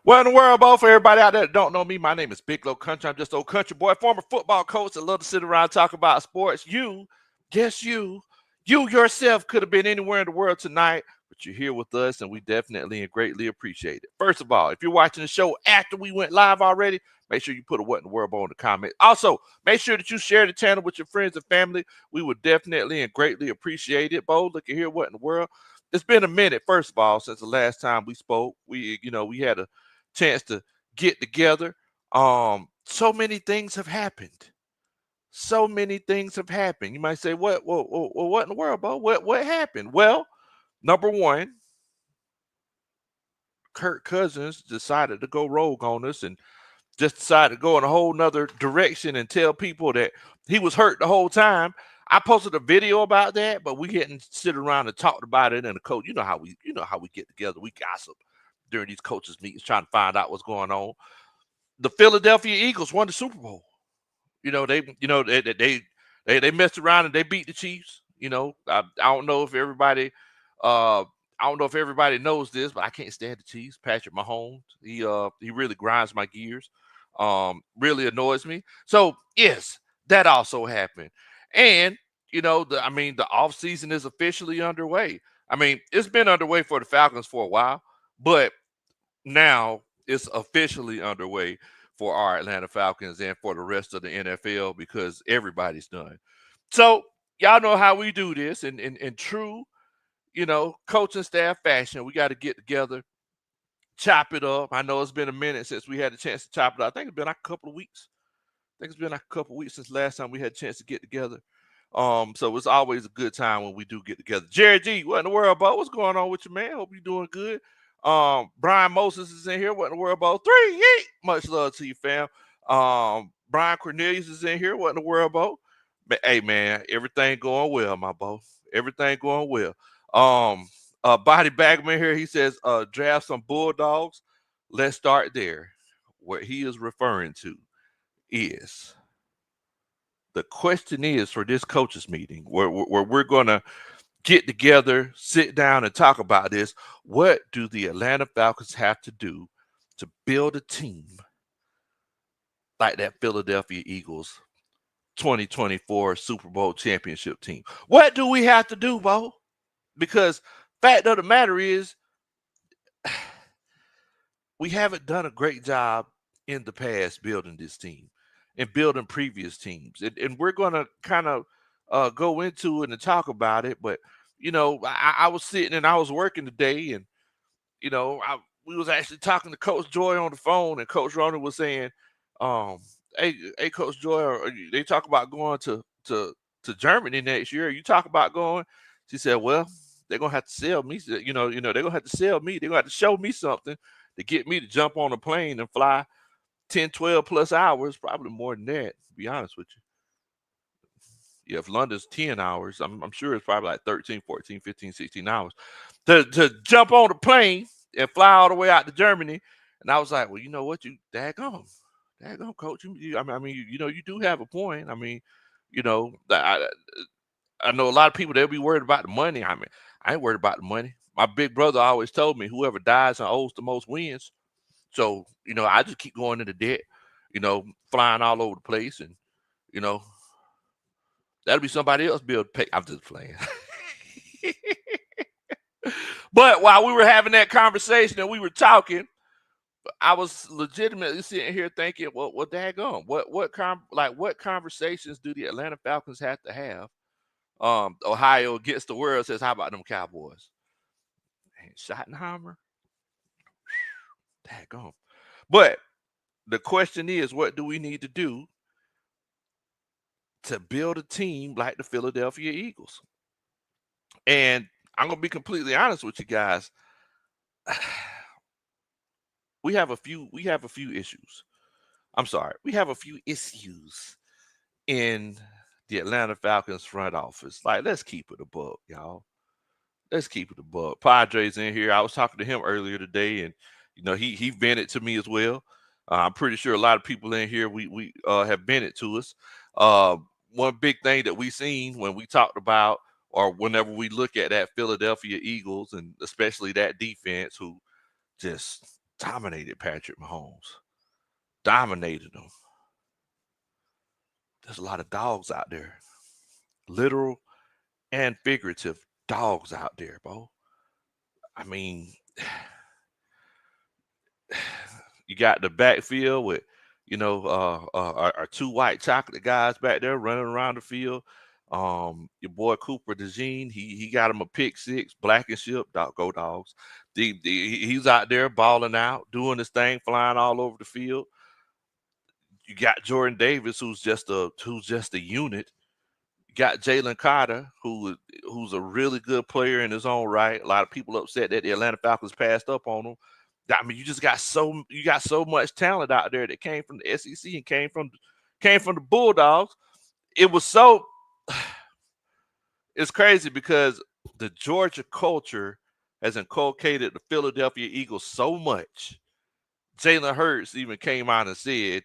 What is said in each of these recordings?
What in the world, Bo? For everybody out there that don't know me, my name is Big Low Country. I'm just old country boy, former football coach that love to sit around and talk about sports. Yes, you yourself could have been anywhere in the world tonight, but you're here with us, and we definitely and greatly appreciate it. First of all, if you're watching the show after we went live already, make sure you put a what in the world Bo in the comment. Also, make sure that you share the channel with your friends and family. We would definitely and greatly appreciate it. Bo, look at here, what in the world? It's been a minute, first of all, since the last time we spoke. We had a chance to get together. So many things have happened. So many things have happened. You might say, what in the world, Bo? What happened? Well, number one, Kirk Cousins decided to go rogue on us and just decided to go in a whole nother direction and tell people that he was hurt the whole time. I posted a video about that, but we hadn't sit around and talked about it. And the coach, you know how we get together. We gossip during these coaches meetings, trying to find out what's going on. The Philadelphia Eagles won the Super Bowl. They messed around and they beat the Chiefs. I don't know if everybody knows this, but I can't stand the Chiefs. Patrick Mahomes, he really grinds my gears. Really annoys me. So yes, that also happened. And the off season is officially underway. I mean, it's been underway for the Falcons for a while, but now it's officially underway for our Atlanta Falcons and for the rest of the NFL because everybody's done. So y'all know how we do this in true, coaching staff fashion. We got to get together, chop it up. I know it's been a minute since we had a chance to chop it up. I think it's been like a couple of weeks. I think it's been like a couple of weeks since last time we had a chance to get together. So it's always a good time when we do get together. Jared G, what in the world, Bo? What's going on with you, man? Hope you're doing good. Brian Moses is in here. What in the world, Bo? 3-8. Much love to you, fam. Brian Cornelius is in here. What in the world, Bo? Hey, man, everything going well, my Bo. Everything going well. Body Bagman here. He says, draft some Bulldogs. Let's start there. What he is referring to is the question is for this coaches meeting where we're going to get together, sit down, and talk about this. What do the Atlanta Falcons have to do to build a team like that Philadelphia Eagles 2024 Super Bowl championship team? What do we have to do, Bo? Because fact of the matter is, we haven't done a great job in the past building this team and building previous teams. And we're going to kind of go into it and talk about it. But, I was sitting and I was working today and, we was actually talking to Coach Joy on the phone, and Coach Ronald was saying, um, hey, Coach Joy, they talk about going to Germany next year. You talk about going? She said, well, they're gonna have to sell me. They're gonna have to sell me. They're gonna have to show me something to get me to jump on a plane and fly 10, 12 plus hours, probably more than that, to be honest with you. Yeah, if London's 10 hours, I'm sure it's probably like 13, 14, 15, 16 hours to jump on a plane and fly all the way out to Germany. And I was like, well, you know what? Daggone, coach. You do have a point. I know a lot of people, they'll be worried about the money. I mean, I ain't worried about the money. My big brother always told me whoever dies and owes the most wins. So, I just keep going into debt, flying all over the place. And, you know, that'll be somebody else bill to pay. I'm just playing. But while we were having that conversation and we were talking, I was legitimately sitting here thinking, well, daggone, what conversations do the Atlanta Falcons have to have? Ohio against the world says, how about them Cowboys? And Schottenheimer, daggone. But the question is, what do we need to do to build a team like the Philadelphia Eagles? And I'm gonna be completely honest with you guys. We have a few issues. I'm sorry, we have a few issues in the Atlanta Falcons front office. Like, let's keep it a buck, y'all. Let's keep it a buck. Padres in here. I was talking to him earlier today, and he vented to me as well. I'm pretty sure a lot of people in here we have vented to us. One big thing that we seen when we talked about, or whenever we look at that Philadelphia Eagles, and especially that defense, who just dominated Patrick Mahomes. Dominated him. There's a lot of dogs out there. Literal and figurative dogs out there, bro. I mean, you got the backfield with, our two white chocolate guys back there running around the field. Your boy Cooper DeJean, he got him a pick six, Blankenship, go dogs. He's out there balling out, doing his thing, flying all over the field. You got Jordan Davis, who's just a unit. You got Jalen Carter, who's a really good player in his own right. A lot of people upset that the Atlanta Falcons passed up on him. I mean, you got so much talent out there that came from the SEC and came from the Bulldogs. It was so it's crazy because the Georgia culture has inculcated the Philadelphia Eagles so much. Jalen Hurts even came out and said,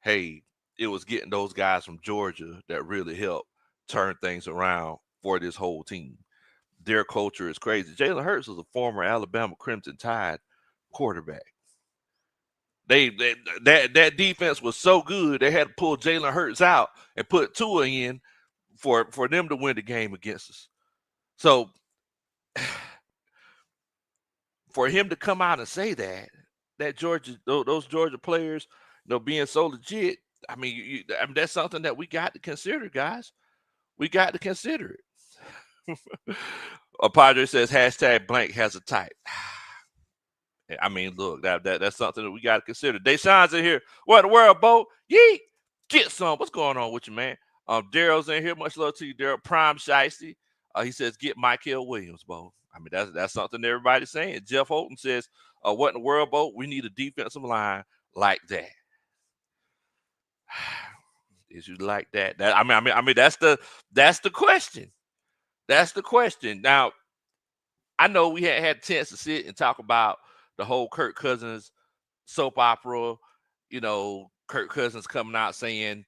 hey, it was getting those guys from Georgia that really helped turn things around for this whole team. Their culture is crazy. Jalen Hurts was a former Alabama Crimson Tide quarterback. That defense was so good they had to pull Jalen Hurts out and put Tua in for them to win the game against us. So for him to come out and say that those Georgia players, being so legit, I mean, that's something that we got to consider, guys. We got to consider it. A Padre says hashtag blank has a type. I mean, look, that's something that we got to consider. Deshaun's in here. What in the world, Bo? Yeet. Get some. What's going on with you, man? Daryl's in here. Much love to you, Daryl. Prime Shiesty. He says, get Michael Williams, Bo. I mean, that's something everybody's saying. Jeff Holton says, what in the world, Bo? We need a defensive line like that. Is you like that? I mean, that's the question. That's the question. Now, I know we had a chance to sit and talk about the whole Kirk Cousins soap opera. Kirk Cousins coming out saying,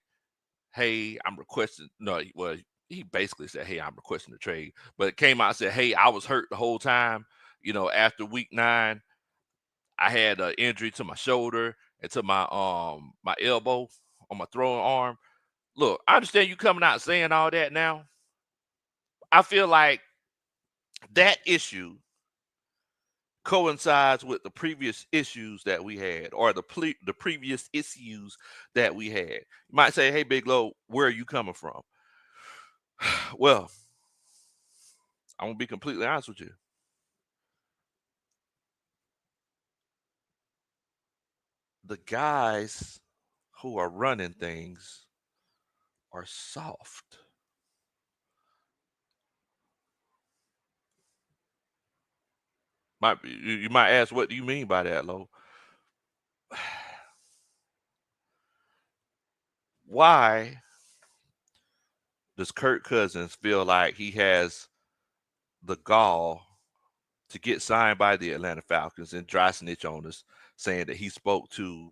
hey, I'm requesting. No, well, he basically said, hey, I'm requesting the trade. But it came out and said, hey, I was hurt the whole time. After week 9, I had an injury to my shoulder and to my elbow on my throwing arm. Look, I understand you coming out saying all that now. I feel like that issue coincides with the previous issues that we had, or the previous issues that we had. You might say, hey, Big Low, where are you coming from? Well, I'm going to be completely honest with you. The guys who are running things are soft. You might ask, what do you mean by that, Low? Why does Kirk Cousins feel like he has the gall to get signed by the Atlanta Falcons and dry snitch on us, saying that he spoke to,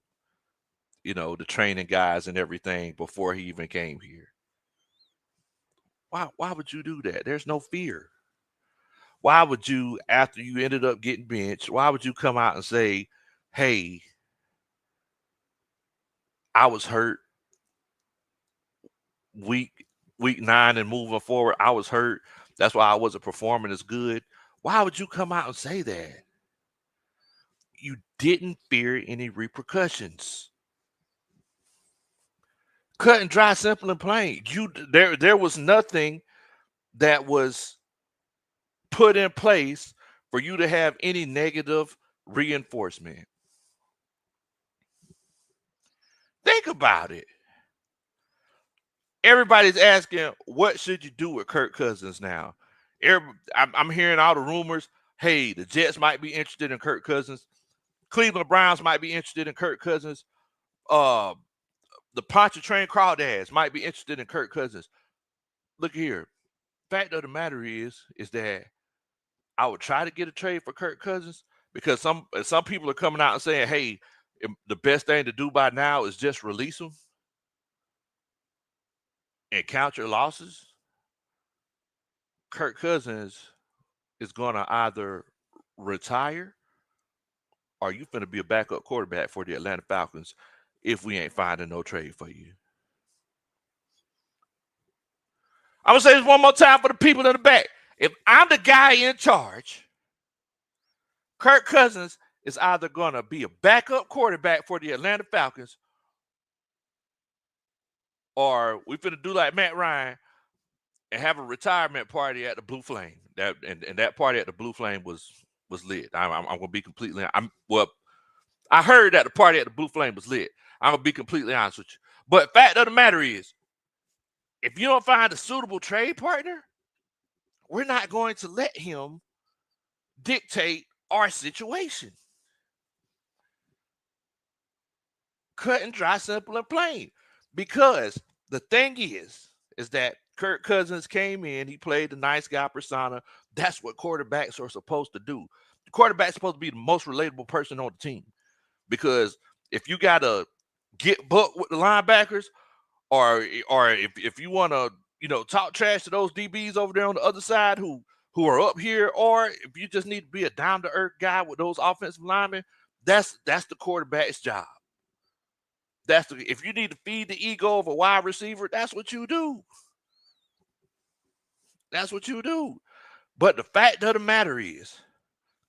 the training guys and everything before he even came here? Why would you do that? There's no fear. Why would you, after you ended up getting benched, why would you come out and say, hey, I was hurt week 9 and moving forward, I was hurt. That's why I wasn't performing as good. Why would you come out and say that? You didn't fear any repercussions. Cut and dry, simple and plain. There was nothing that was put in place for you to have any negative reinforcement. Think about it. Everybody's asking, what should you do with Kirk Cousins now? I'm hearing all the rumors. Hey, the Jets might be interested in Kirk Cousins. Cleveland Browns might be interested in Kirk Cousins. The Pontchartrain Crawdads might be interested in Kirk Cousins. Look here. Fact of the matter is that I would try to get a trade for Kirk Cousins, because some people are coming out and saying, hey, the best thing to do by now is just release him and count your losses. Kirk Cousins is going to either retire are you finna be a backup quarterback for the Atlanta Falcons if we ain't finding no trade for you? I'm gonna say this one more time for the people in the back. If I'm the guy in charge, Kirk Cousins is either gonna be a backup quarterback for the Atlanta Falcons, or we finna do like Matt Ryan and have a retirement party at the Blue Flame. That party at the Blue Flame was lit. I'm gonna be completely. I heard that the party at the Blue Flame was lit. I'm gonna be completely honest with you. But fact of the matter is, if you don't find a suitable trade partner, we're not going to let him dictate our situation. Cut and dry, simple and plain. Because the thing is that Kirk Cousins came in, he played the nice guy persona. That's what quarterbacks are supposed to do. The quarterback's supposed to be the most relatable person on the team. Because if you gotta get booked with the linebackers, or if you want to, talk trash to those DBs over there on the other side who are up here, or if you just need to be a down to earth guy with those offensive linemen, that's the quarterback's job. If you need to feed the ego of a wide receiver, that's what you do. That's what you do. But the fact of the matter is,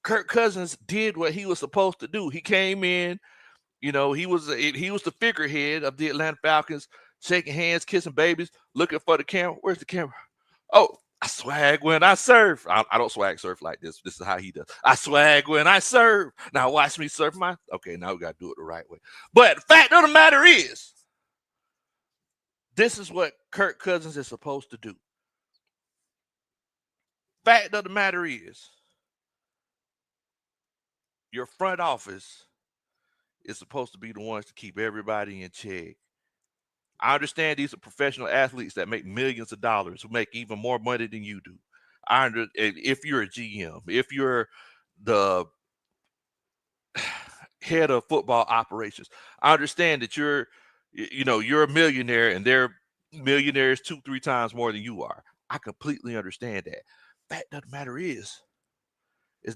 Kirk Cousins did what he was supposed to do. He came in, he was the figurehead of the Atlanta Falcons, shaking hands, kissing babies, looking for the camera. Where's the camera? Oh, I swag when I surf. I don't swag surf like this. This is how he does. I swag when I surf. Now watch me surf mine. Okay, now we got to do it the right way. But the fact of the matter is, this is what Kirk Cousins is supposed to do. Fact of the matter is, your front office is supposed to be the ones to keep everybody in check. I understand these are professional athletes that make millions of dollars, who make even more money than you do. If you're a GM, if you're the head of football operations, I understand that you're a millionaire and they're millionaires 2-3 times more than you are. I completely understand that. Fact of the matter is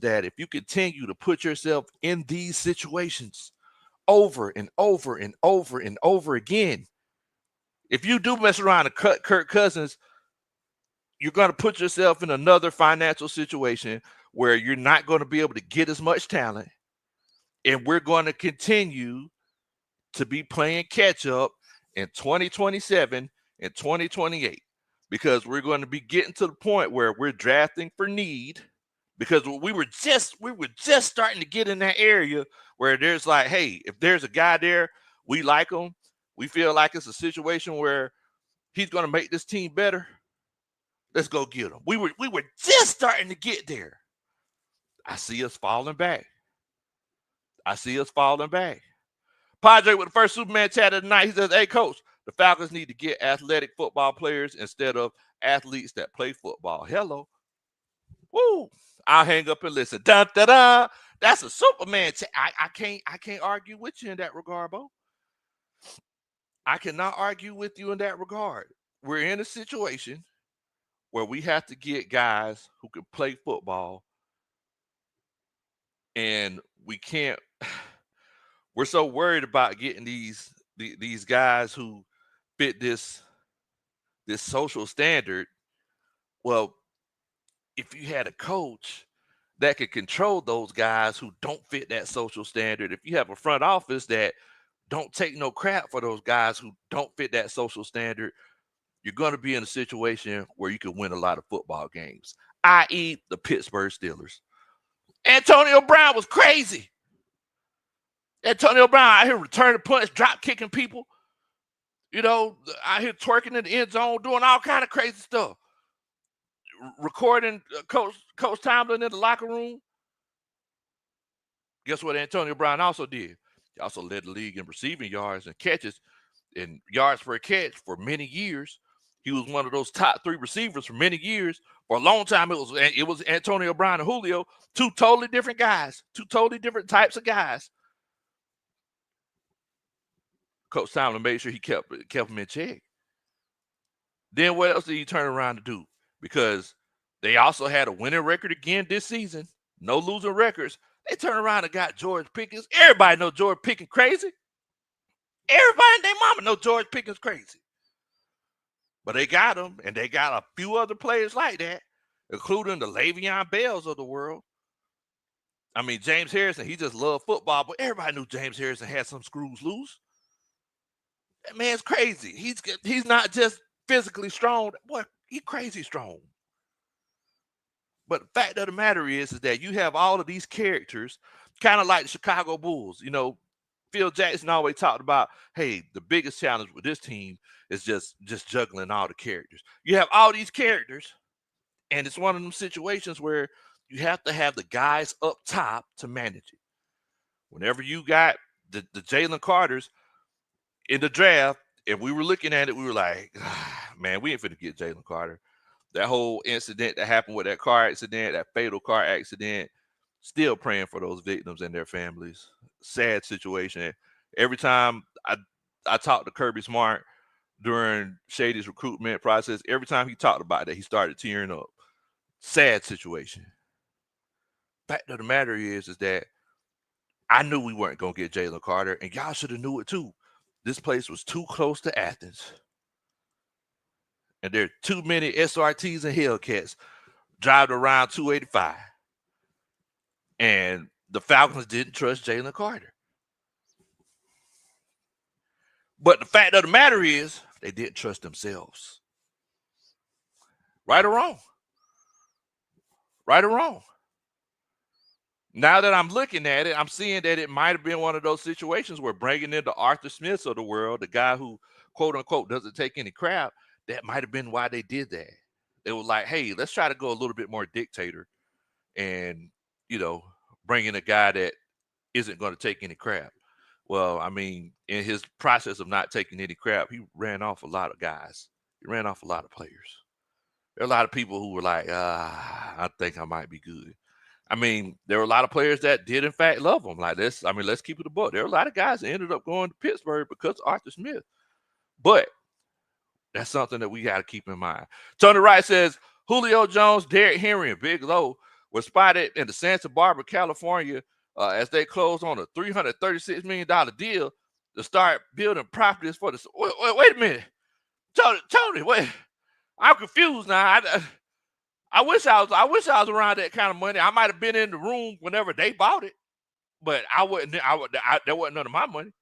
that if you continue to put yourself in these situations over and over and over and over again, if you do mess around and cut Kirk Cousins, you're going to put yourself in another financial situation where you're not going to be able to get as much talent. And we're going to continue to be playing catch up in 2027 and 2028, because we're going to be getting to the point where we're drafting for need, because we were just starting to get in that area where there's like, hey, if there's a guy there, we like him, we feel like it's a situation where he's going to make this team better, let's go get him. We were just starting to get there. I see us falling back. Padre with the first Superman chat of the night. He says, hey, coach, the Falcons need to get athletic football players instead of athletes that play football. Hello. Woo. I'll hang up and listen. Da, da, da. That's a Superman chat. I can't argue with you in that regard, Bo. I cannot argue with you in that regard. We're in a situation where we have to get guys who can play football, and we can't. We're so worried about getting these guys who fit this social standard. Well, if you had a coach that could control those guys who don't fit that social standard, if you have a front office that don't take no crap for those guys who don't fit that social standard, you're going to be in a situation where you can win a lot of football games, i.e. the Pittsburgh Steelers. Antonio Brown was crazy. Antonio Brown out here returning punts, drop kicking people, out here twerking in the end zone, doing all kind of crazy stuff. Recording Coach Tomlin in the locker room. Guess what Antonio Brown also did? He also led the league in receiving yards and catches and yards per catch for many years. He was one of those top 3 receivers for many years. For a long time, it was Antonio Brown and Julio, 2 totally different guys, 2 totally different types of guys. Coach Tomlin made sure he kept him in check. Then what else did he turn around to do? Because they also had a winning record again this season, no losing records. They turn around and got George Pickens. Everybody know George Pickens crazy. Everybody and their mama know George Pickens crazy. But they got him, and they got a few other players like that, including the Le'Veon Bells of the world. I mean, James Harrison, he just loved football, but everybody knew James Harrison had some screws loose. That man's crazy. He's not just physically strong. Boy, he crazy strong. But the fact of the matter is that you have all of these characters, kind of like the Chicago Bulls. You know, Phil Jackson always talked about, hey, the biggest challenge with this team is just juggling all the characters. You have all these characters, and it's one of them situations where you have to have the guys up top to manage it. Whenever you got the Jalen Carters in the draft, if we were looking at it, we were like, man, we ain't finna get Jalen Carter. That whole incident that happened with that car accident, that fatal car accident, still praying for those victims and their families. Sad situation. Every time I talked to Kirby Smart during Shady's recruitment process, every time he talked about that, he started tearing up. Sad situation. Fact of the matter is that I knew we weren't going to get Jalen Carter, and y'all should have knew it too. This place was too close to Athens. And there are too many SRTs and Hellcats driving around 285. And the Falcons didn't trust Jalen Carter. But the fact of the matter is, they didn't trust themselves. Right or wrong? Right or wrong? Now that I'm looking at it, I'm seeing that it might have been one of those situations where bringing in the Arthur Smiths of the world, the guy who, quote unquote, doesn't take any crap, that might have been why they did that. They were like, hey, let's try to go a little bit more dictator and, you know, bring in a guy that isn't going to take any crap. Well, I mean, in his process of not taking any crap, he ran off a lot of guys. He ran off a lot of players. There are a lot of people who were like, I think I might be good. I mean, there were a lot of players that did, in fact, love him. Like this, I mean, let's keep it a book. There are a lot of guys that ended up going to Pittsburgh because of Arthur Smith. But that's something that we got to keep in mind. Tony Wright says, Julio Jones, Derrick Henry, and Big Low were spotted in the Santa Barbara, California, as they closed on a $336 million deal to start building properties for the. Wait a minute, Tony, wait, I'm confused now. I wish I was around that kind of money. I might have been in the room whenever they bought it, but I wouldn't. There wasn't none of my money.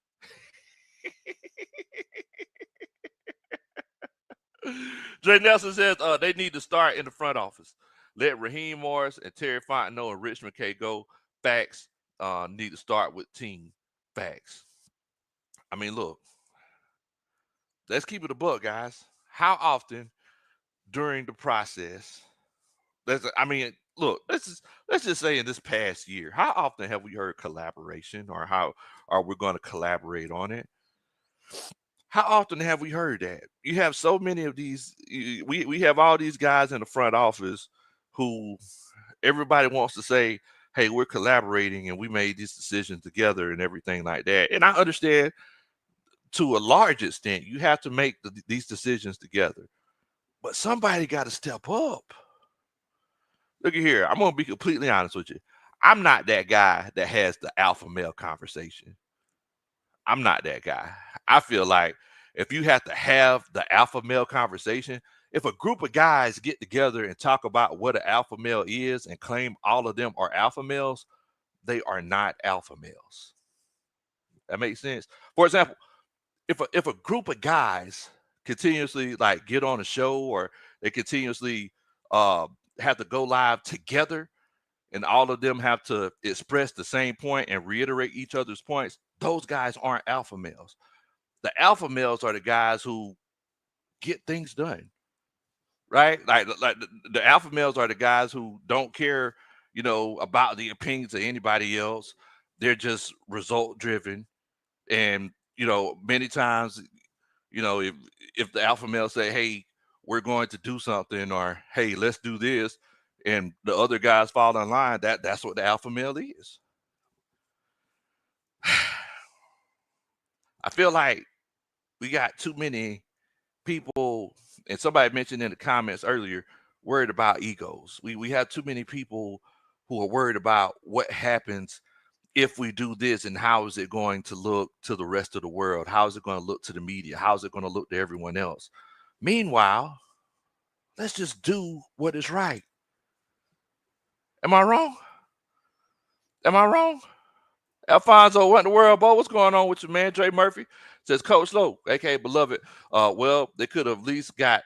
Jay Nelson says they need to start in the front office. Let Raheem Morris and Terry Fontenot and Rich McKay go. Facts need to start with team. Facts. I mean, look, let's keep it a buck, guys. How often during the process? Look, let's just say in this past year, how often have we heard collaboration, or how are we going to collaborate on it? How often have we heard that? You have so many of these. We have all these guys in the front office who everybody wants to say, hey, we're collaborating and we made this decision together and everything like that. And I understand to a large extent, you have to make these decisions together. But somebody got to step up. Look at here. I'm going to be completely honest with you. I'm not that guy that has the alpha male conversation. I'm not that guy. I feel like if you have to have the alpha male conversation, if a group of guys get together and talk about what an alpha male is and claim all of them are alpha males, they are not alpha males. That makes sense. For example, if a group of guys continuously like get on a show, or they continuously have to go live together, and all of them have to express the same point and reiterate each other's points, those guys aren't alpha males. The alpha males are the guys who get things done, right? Like the alpha males are the guys who don't care, about the opinions of anybody else. They're just result driven. And, many times, if the alpha male say, hey, we're going to do something, or hey, let's do this, and the other guys fall in line, that's what the alpha male is. I feel like we got too many people, and somebody mentioned in the comments earlier, worried about egos. We have too many people who are worried about what happens if we do this and how is it going to look to the rest of the world? How is it going to look to the media? How is it going to look to everyone else? Meanwhile, let's just do what is right. Am I wrong? Am I wrong? Alfonso, what in the world, Bo? What's going on with you, man? Dre Murphy says, Coach Lowe, aka Beloved. Well, they could have at least got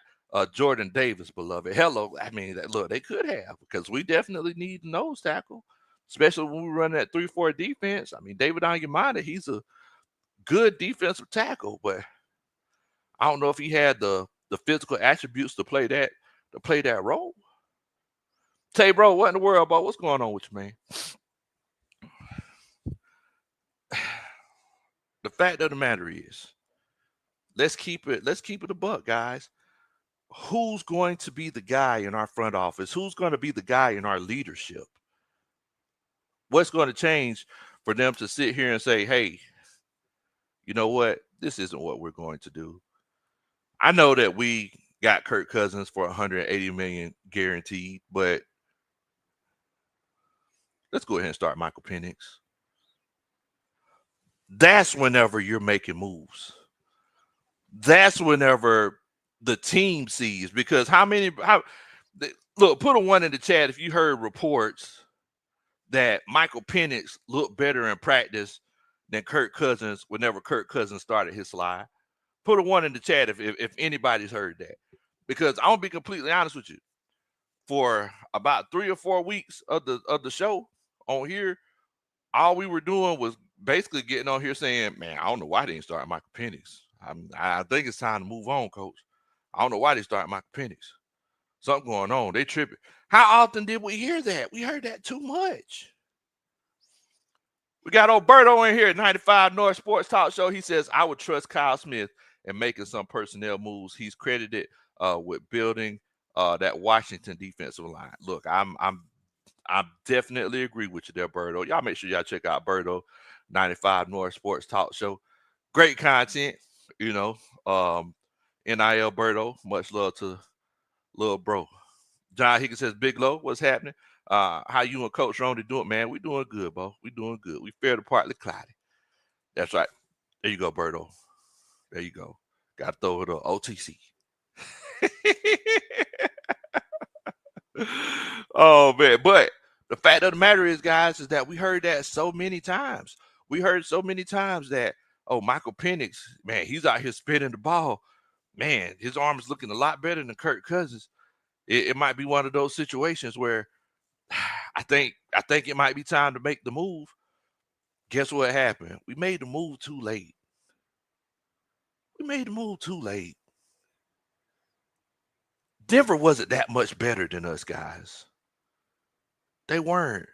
Jordan Davis, Beloved. Hello. I mean, look, they could have, because we definitely need nose tackle, especially when we run that 3-4 defense. I mean, David Onyemata, he's a good defensive tackle, but I don't know if he had the physical attributes to play that role. Tay, bro, what in the world, Bo? What's going on with you, man? The fact of the matter is, let's keep it a buck, guys. Who's going to be the guy in our front office? Who's going to be the guy in our leadership? What's going to change for them to sit here and say, hey, you know what? This isn't what we're going to do. I know that we got Kirk Cousins for $180 million guaranteed, but let's go ahead and start Michael Penix. That's whenever you're making moves. That's whenever the team sees, because look, put a 1 in the chat if you heard reports that Michael Penix looked better in practice than Kirk Cousins whenever Kirk Cousins started his slide. Put a 1 in the chat if anybody's heard that, because I'm gonna be completely honest with you. For about 3 or 4 weeks of the show on here, all we were doing was basically getting on here saying, man, I don't know why they didn't start Michael Penix. I think it's time to move on, coach. I don't know why they started Michael Penix. Something going on. They tripping. How often did we hear that? We heard that too much. We got Alberto in here at 95 North Sports Talk Show. He says, I would trust Kyle Smith in making some personnel moves. He's credited with building that Washington defensive line. Look, I definitely agree with you there, Berto. Y'all make sure y'all check out Berto, 95 North Sports Talk Show. Great content, you know. NIL Berto, much love to little bro. John Higgins says, Big Low, what's happening? How you and Coach Ronnie doing, man? We doing good, bro. We doing good. We fair to partly cloudy. That's right. There you go, Berto. There you go. Got to throw it up. OTC. Oh, man. But the fact of the matter is, guys, is that we heard that so many times. We heard so many times that, oh, Michael Penix, man, he's out here spinning the ball. Man, his arm is looking a lot better than Kirk Cousins. It might be one of those situations where I think it might be time to make the move. Guess what happened? We made the move too late. We made the move too late. Denver wasn't that much better than us, guys. They weren't.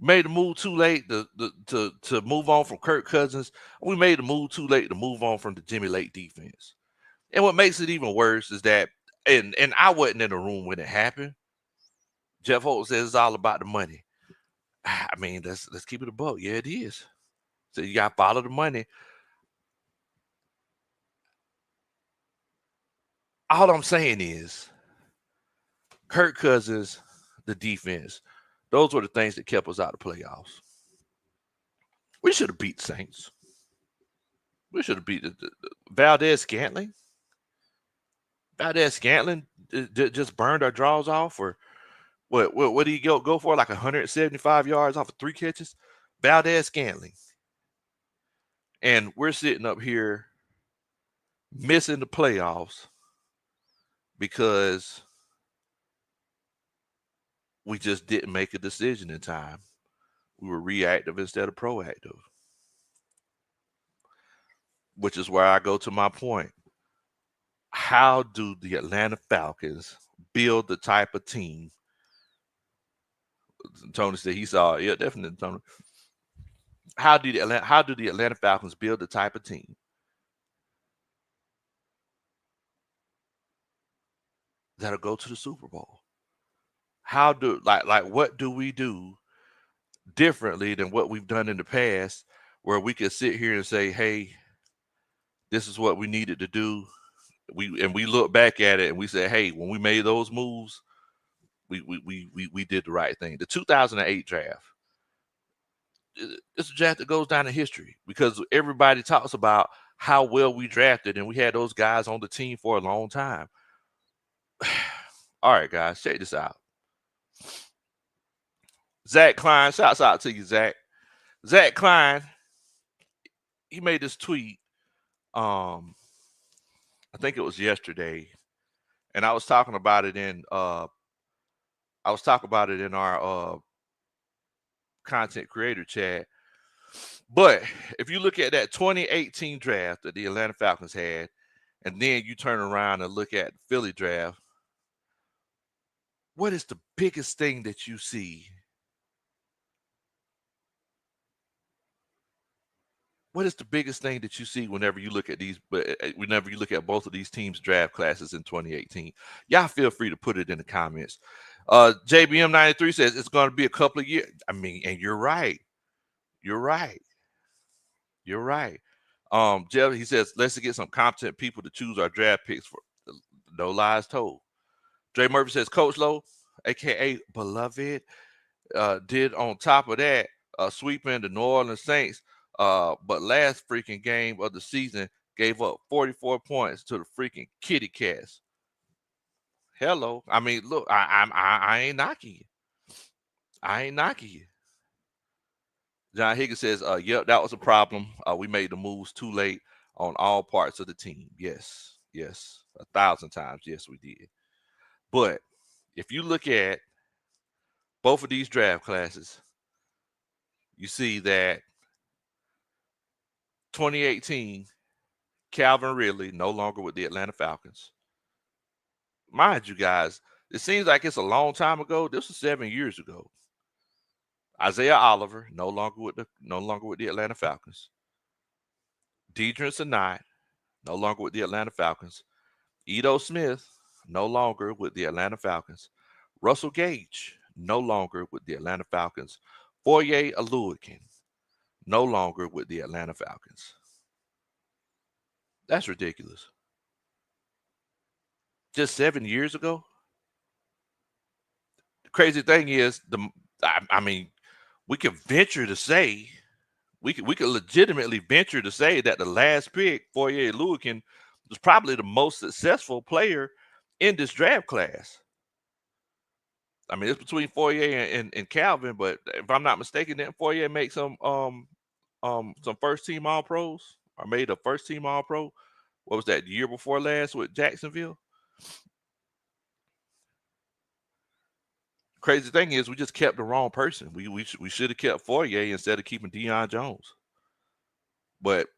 Made the move too late to move on from Kirk Cousins. We made the move too late to move on from the Jimmy Lake defense. And what makes it even worse is that, and I wasn't in the room when it happened. Jeff Holt says it's all about the money. I mean, let's keep it a buck. Yeah, it is. So you got to follow the money. All I'm saying is, Kirk Cousins, the defense, those were the things that kept us out of the playoffs. We should have beat the Saints. We should have beat the Valdez-Scantling. Valdez-Scantling just burned our draws off. Or what do you go for? Like 175 yards off of 3 catches? Valdez-Scantling. And we're sitting up here missing the playoffs because we just didn't make a decision in time. We were reactive instead of proactive. Which is where I go to my point. How do the Atlanta Falcons build the type of team? Tony said he saw it. Yeah, definitely, Tony. How do the Atlanta Falcons build the type of team that'll go to the Super Bowl? How do what do we do differently than what we've done in the past, where we could sit here and say, hey, this is what we needed to do. We look back at it and we say, hey, when we made those moves, we did the right thing. The 2008 draft, it's a draft that goes down in history because everybody talks about how well we drafted, and we had those guys on the team for a long time. All right, guys, check this out. Zach Klein, shouts out to you, Zach. Zach Klein, he made this tweet. I think it was yesterday, and I was talking about it in our content creator chat. But if you look at that 2018 draft that the Atlanta Falcons had, and then you turn around and look at the Philly draft, what is the biggest thing that you see? What is the biggest thing that you see whenever you look at both of these teams' draft classes in 2018? Y'all feel free to put it in the comments. JBM93 says it's going to be a couple of years. I mean, and you're right. You're right. You're right. Jeff, he says, let's get some competent people to choose our draft picks for. No lies told. Dre Murphy says, Coach Lowe, aka Beloved, did on top of that sweeping the New Orleans Saints, but last freaking game of the season gave up 44 points to the freaking Kitty Cats. Hello, I mean, look, I ain't knocking you. I ain't knocking you. John Higgins says, yep, that was a problem. We made the moves too late on all parts of the team. Yes, 1,000 times. Yes, we did. But if you look at both of these draft classes, you see that 2018, Calvin Ridley, no longer with the Atlanta Falcons. Mind you guys, it seems like it's a long time ago. This was 7 years ago. Isaiah Oliver, no longer with the Atlanta Falcons. Deidre Sinai, no longer with the Atlanta Falcons. Ito Smith, no longer with the Atlanta Falcons. Russell Gage, no longer with the Atlanta Falcons. Foye Oluokun, no longer with the Atlanta Falcons. That's ridiculous. Just 7 years ago? The crazy thing is, I mean, we could venture to say, we could legitimately venture to say that the last pick, Foye Oluokun, was probably the most successful player in this draft class. I mean, it's between Foye and Calvin, but if I'm not mistaken, didn't Foye make some first team All Pros or made a first team All Pro? What was that, the year before last with Jacksonville? Crazy thing is, we just kept the wrong person. We should have kept Foye instead of keeping Deion Jones. But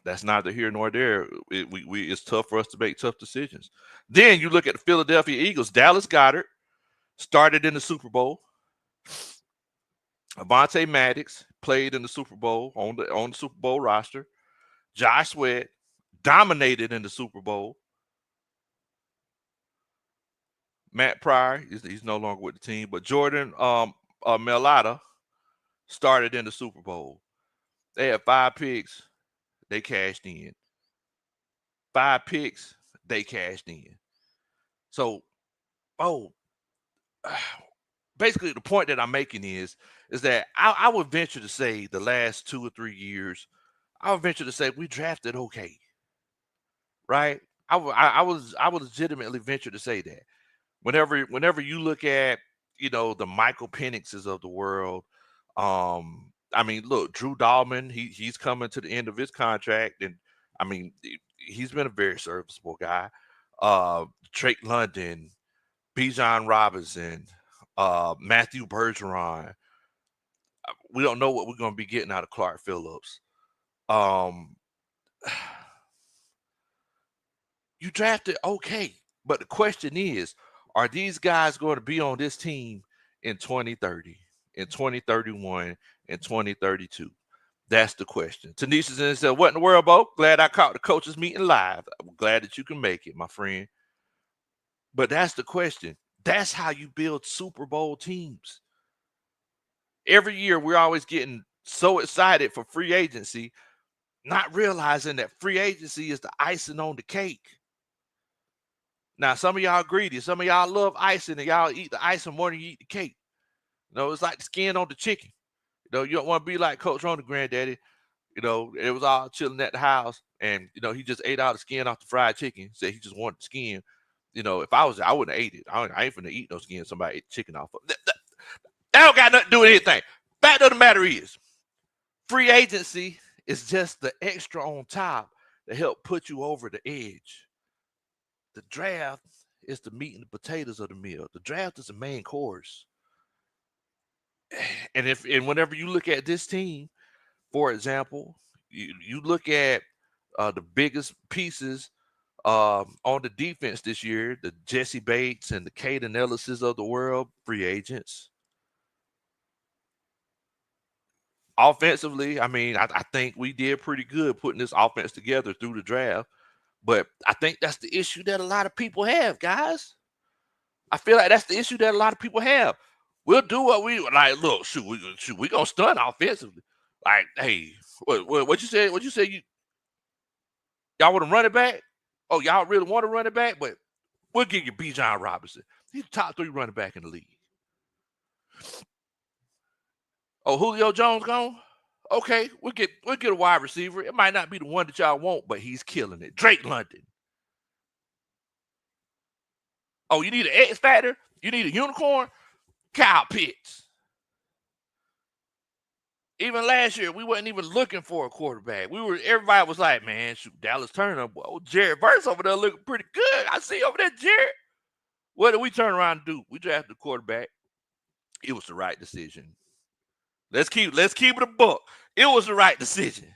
that's neither here nor there. It's tough for us to make tough decisions. Then you look at the Philadelphia Eagles. Dallas Goedert started in the Super Bowl. Avonte Maddox played in the Super Bowl on the Super Bowl roster. Josh Sweat dominated in the Super Bowl. Matt Pryor, he's no longer with the team, but Jordan Mailata started in the Super Bowl. They had 5 picks. They cashed in. 5 picks. They cashed in. So, basically the point that I'm making is that I would venture to say the last 2 or 3 years, I would venture to say we drafted okay, right? I would legitimately venture to say that. Whenever you look at, the Michael Penixes of the world, I mean, look, Drew Dahlman, he's coming to the end of his contract, and I mean, he's been a very serviceable guy. Drake London, Bijan Robinson, Matthew Bergeron. We don't know what we're going to be getting out of Clark Phillips. You drafted okay, but the question is, are these guys going to be on this team in 2030, in 2031, in 2032? That's the question. Tanisha said, what in the world, Bo? Glad I caught the coaches meeting live. I'm glad that you can make it, my friend. But that's the question. That's how you build Super Bowl teams. Every year, we're always getting so excited for free agency, not realizing that free agency is the icing on the cake. Now, some of y'all greedy. Some of y'all love icing, and y'all eat the icing more than you eat the cake. It's like the skin on the chicken. You don't want to be like Coach Ronald Granddaddy. It was all chilling at the house, and he just ate all the skin off the fried chicken. Said he just wanted the skin. If I was there, I wouldn't have ate it. I ain't finna eat no skin. Somebody ate chicken off of. That don't got nothing to do with anything. Fact of the matter is, free agency is just the extra on top to help put you over the edge. The draft is the meat and the potatoes of the meal. The draft is the main course. And whenever you look at this team, for example, you look at the biggest pieces on the defense this year, the Jesse Bates and the Caden Ellises of the world, free agents. Offensively, I think we did pretty good putting this offense together through the draft. But I think that's the issue that a lot of people have, guys. I feel like that's the issue that a lot of people have. We'll do what we like. Look, we gonna stun offensively. Like, hey, what you said? What you said? Y'all want to run it back? Oh, y'all really want to run it back? But we'll give you Bijan Robinson. He's the top 3 running back in the league. Oh, Julio Jones gone? Okay, we'll get a wide receiver. It might not be the one that y'all want, but he's killing it. Drake London. Oh, you need an X factor? You need a unicorn? Kyle Pitts. Even last year, we wasn't even looking for a quarterback. Everybody was like, man, shoot, Dallas Turner. Well, Jared Verse over there looking pretty good. I see over there, Jared. What did we turn around and do? We drafted the quarterback. It was the right decision. Let's keep it a buck. It was the right decision.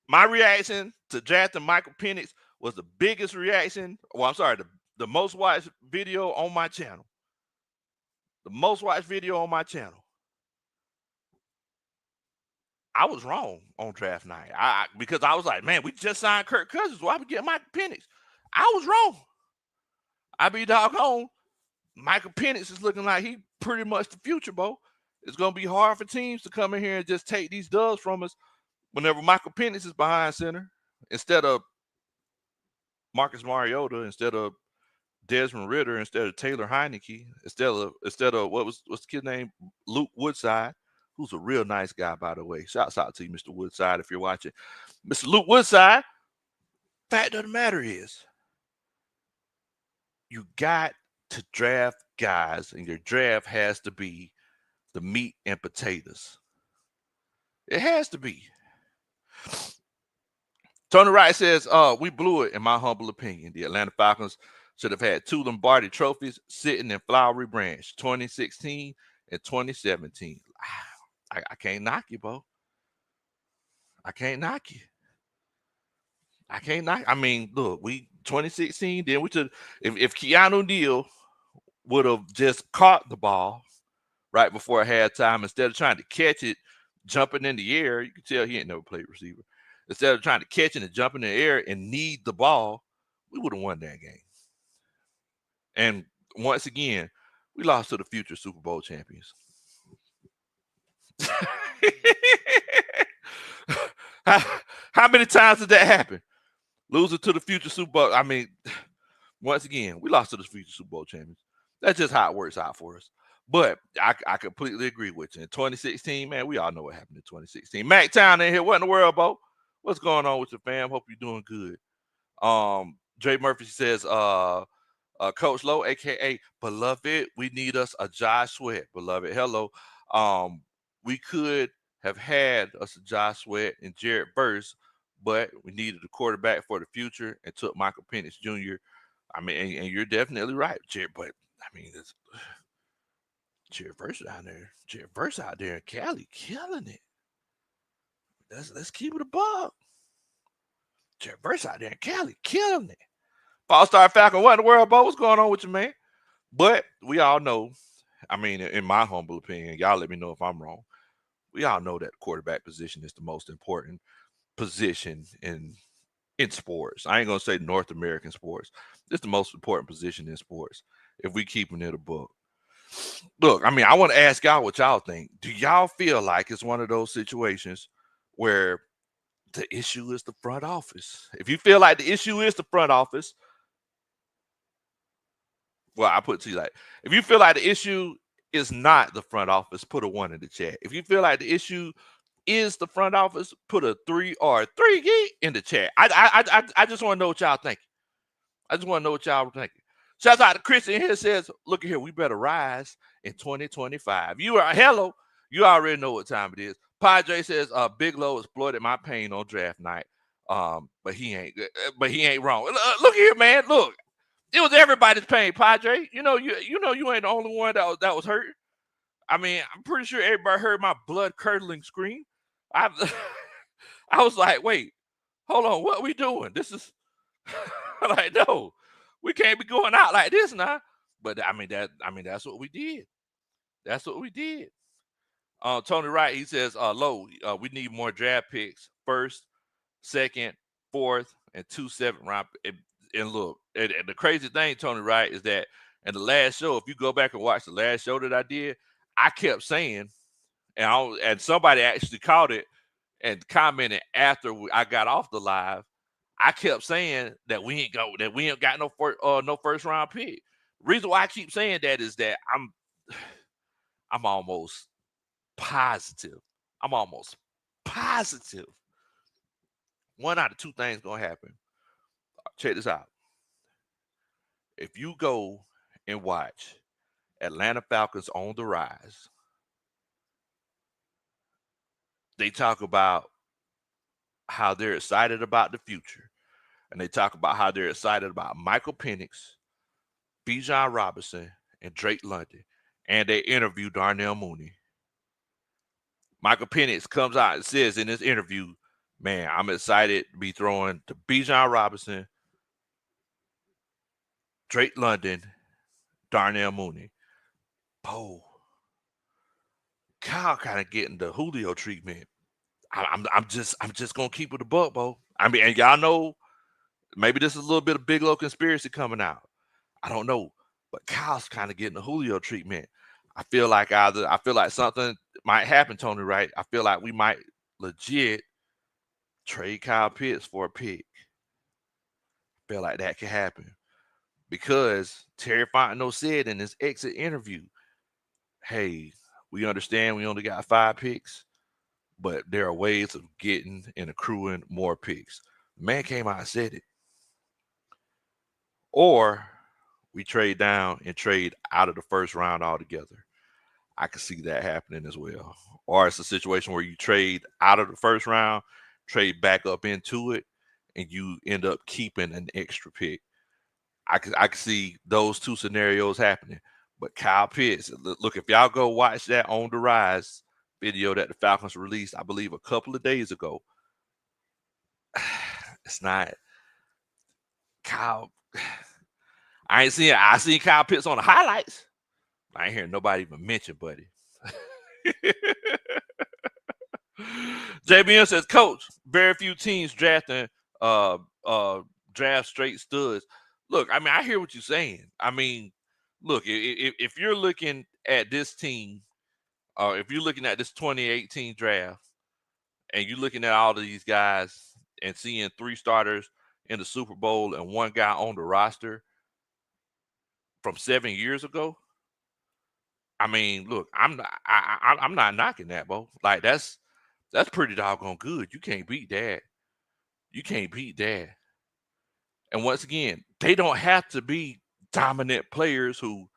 My reaction to drafting Michael Penix was the biggest reaction. Well, I'm sorry, the most watched video on my channel. The most watched video on my channel. I was wrong on draft night. Because I was like, man, we just signed Kirk Cousins. Why we get Michael Penix? I was wrong. I be doggone. Michael Penix is looking like he pretty much the future, Bo. It's gonna be hard for teams to come in here and just take these dubs from us whenever Michael Penix is behind center instead of Marcus Mariota, instead of Desmond Ritter, instead of Taylor Heineke, instead of what's the kid's name? Luke Woodside, who's a real nice guy, by the way. Shouts out to you, Mr. Woodside, if you're watching. Mr. Luke Woodside, fact of the matter is, you got to draft guys, and your draft has to be the meat and potatoes. It has to be. Tony Wright says, we blew it, in my humble opinion. The Atlanta Falcons should have had 2 Lombardi trophies sitting in Flowery Branch, 2016 and 2017. I can't knock you, Bo. I can't knock you. Look, we 2016, then we took if Keanu Neal would have just caught the ball right before halftime instead of trying to catch it, jumping in the air. You can tell he ain't never played receiver. Instead of trying to catch it and jump in the air and need the ball, we would have won that game. And once again, we lost to the future Super Bowl champions. How many times did that happen? Losing to the future Super Bowl. Once again, we lost to the future Super Bowl champions. That's just how it works out for us. But I completely agree with you. In 2016, man, we all know what happened in 2016. Mac Town in here. What in the world, Bo? What's going on with your fam? Hope you're doing good. Dre Murphy says, Coach Lowe, aka Beloved, we need us a Josh Sweat. Beloved, hello. We could have had us a Josh Sweat and Jared Verse, but we needed a quarterback for the future and took Michael Penix Jr. And you're definitely right, Jared. But it's Jared Verse down there. Jared Verse out there in Cali killing it. Let's keep it a buck. Jared Verse out there in Cali killing it. All-Star Falcon, what in the world, Bo? What's going on with you, man? But we all know, in my humble opinion, y'all let me know if I'm wrong. We all know that the quarterback position is the most important position in sports. I ain't gonna say North American sports. It's the most important position in sports if we keeping it a book. Look, I want to ask y'all what y'all think. Do y'all feel like it's one of those situations where the issue is the front office? If you feel like the issue is the front office, Well, I put it to you like, if you feel like the issue is not the front office, put a 1 in the chat. If you feel like the issue is the front office, put a 3 or a 3 in the chat. I just want to know what y'all think. I just want to know what y'all thinking. Shouts out to Chris in here says, look at here, we better rise in 2025. You are hello. You already know what time it is. Padre says, Big Low exploited my pain on draft night. But he ain't wrong. Look here, man. Look, it was everybody's pain, Padre. You know you ain't the only one that was hurt. I mean, I'm pretty sure everybody heard my blood curdling scream. I I was like, wait, hold on, what are we doing? This is like, no, we can't be going out like this now. But I mean that's what we did. That's what we did. Tony Wright, he says, Low, we need more draft picks. First, second, fourth, and 2 7th-round. And look, and the crazy thing, Tony Wright, is that in the last show, if you go back and watch the last show that I did, I kept saying, and somebody actually caught it and commented after I got off the live. I kept saying that we ain't got no first round pick. Reason why I keep saying that is that I'm almost positive. I'm almost positive. One out of two things gonna happen. Check this out. If you go and watch Atlanta Falcons on the Rise, they talk about how they're excited about the future. And they talk about how they're excited about Michael Penix, Bijan Robinson, and Drake London. And they interview Darnell Mooney. Michael Penix comes out and says in this interview, man, I'm excited to be throwing to Bijan Robinson, Drake London, Darnell Mooney. Oh, Kyle kind of getting the Julio treatment. I'm just gonna keep with the buck, Bo. I mean, and y'all know maybe this is a little bit of Big Low conspiracy coming out. I don't know, but Kyle's kind of getting the Julio treatment. I feel like something might happen, Tony. Right? I feel like we might legit trade Kyle Pitts for a pick. I feel like that could happen because Terry Fontenot said in his exit interview, "Hey, we understand we only got 5 picks, but there are ways of getting and accruing more picks." The man came out and said it. Or we trade down and trade out of the first round altogether. I can see that happening as well. Or it's a situation where you trade out of the first round, trade back up into it, and you end up keeping an extra pick. I can see those two scenarios happening. But Kyle Pitts, look, if y'all go watch that On the Rise video that the Falcons released, I believe a couple of days ago, it's not Kyle. I seen Kyle Pitts on the highlights. I ain't hearing nobody even mention Buddy. JBM says, Coach, very few teams drafting draft straight studs. Look, I mean, I hear what you're saying. I mean, look, if you're looking at this team, if you're looking at this 2018 draft, and you're looking at all of these guys and seeing 3 starters in the Super Bowl and 1 guy on the roster from 7 years ago, I mean, look, I'm not knocking that, Bo. Like that's pretty doggone good. You can't beat that. You can't beat that. And once again, they don't have to be dominant players who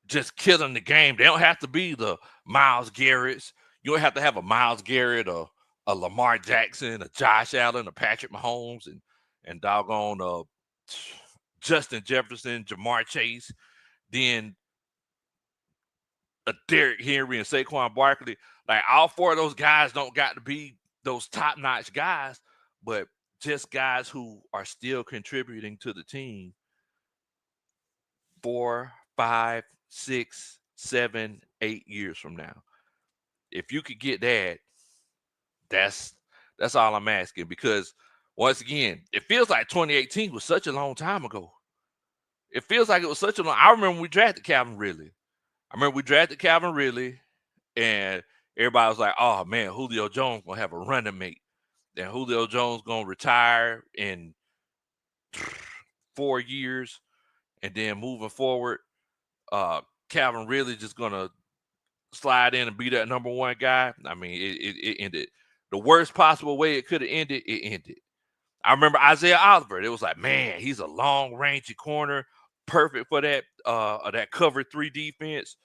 just killing the game. They don't have to be the Myles Garretts. You don't have to have a Myles Garrett or a Lamar Jackson, a Josh Allen, a Patrick Mahomes, and doggone Justin Jefferson, Jamar Chase, then a Derrick Henry and Saquon Barkley. Like all 4 of those guys don't got to be those top-notch guys, but just guys who are still contributing to the team 4, 5, 6, 7, 8 years from now. If you could get that, that's all I'm asking. Because once again, it feels like 2018 was such a long time ago. It feels like it was such a long. I remember we drafted Calvin Ridley. And everybody was like, "Oh man, Julio Jones gonna have a running mate. Then Julio Jones gonna retire in 4 years, and then moving forward, Calvin really just gonna slide in and be that number one guy. I mean, it ended the worst possible way it could have ended. It ended. I remember Isaiah Oliver. It was like, man, he's a long rangy corner, perfect for that cover three defense.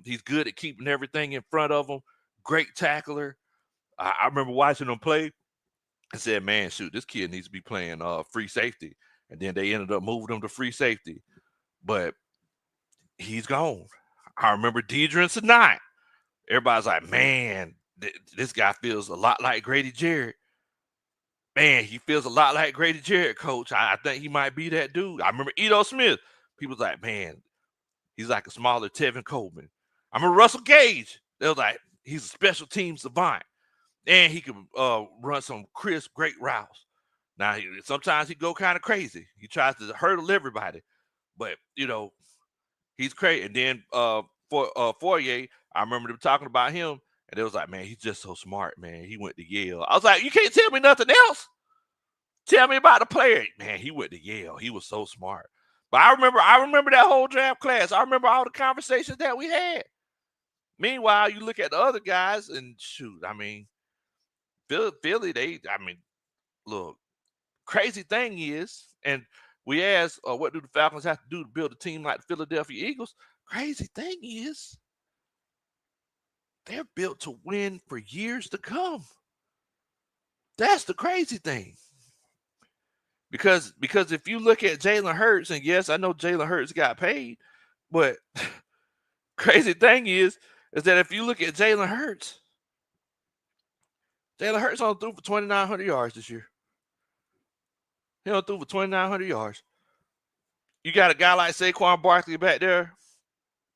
He's good at keeping everything in front of him. Great tackler. I remember watching him play and said, man, shoot, this kid needs to be playing free safety. And then they ended up moving him to free safety. But he's gone. I remember Deidre and Sinai. Everybody's like, man, this guy feels a lot like Grady Jarrett. Man, he feels a lot like Grady Jarrett, coach. I think he might be that dude. I remember Edo Smith. People's like, man, he's like a smaller Tevin Coleman. I remember Russell Gage. They was like, he's a special team savant. And he can run some crisp, great routes. Now, sometimes he go kind of crazy. He tries to hurdle everybody. But, he's crazy. And then Fourier, I remember them talking about him. And it was like, man, he's just so smart, man. He went to Yale. I was like, you can't tell me nothing else. Tell me about the player. Man, he went to Yale. He was so smart. But I remember that whole draft class. I remember all the conversations that we had. Meanwhile, you look at the other guys and shoot, I mean, Philly, look, crazy thing is, and we asked, what do the Falcons have to do to build a team like the Philadelphia Eagles? Crazy thing is, they're built to win for years to come. That's the crazy thing. Because if you look at Jalen Hurts, and yes, I know Jalen Hurts got paid, but crazy thing is that if you look at Jalen Hurts only threw for 2,900 yards this year. He only threw for 2,900 yards. You got a guy like Saquon Barkley back there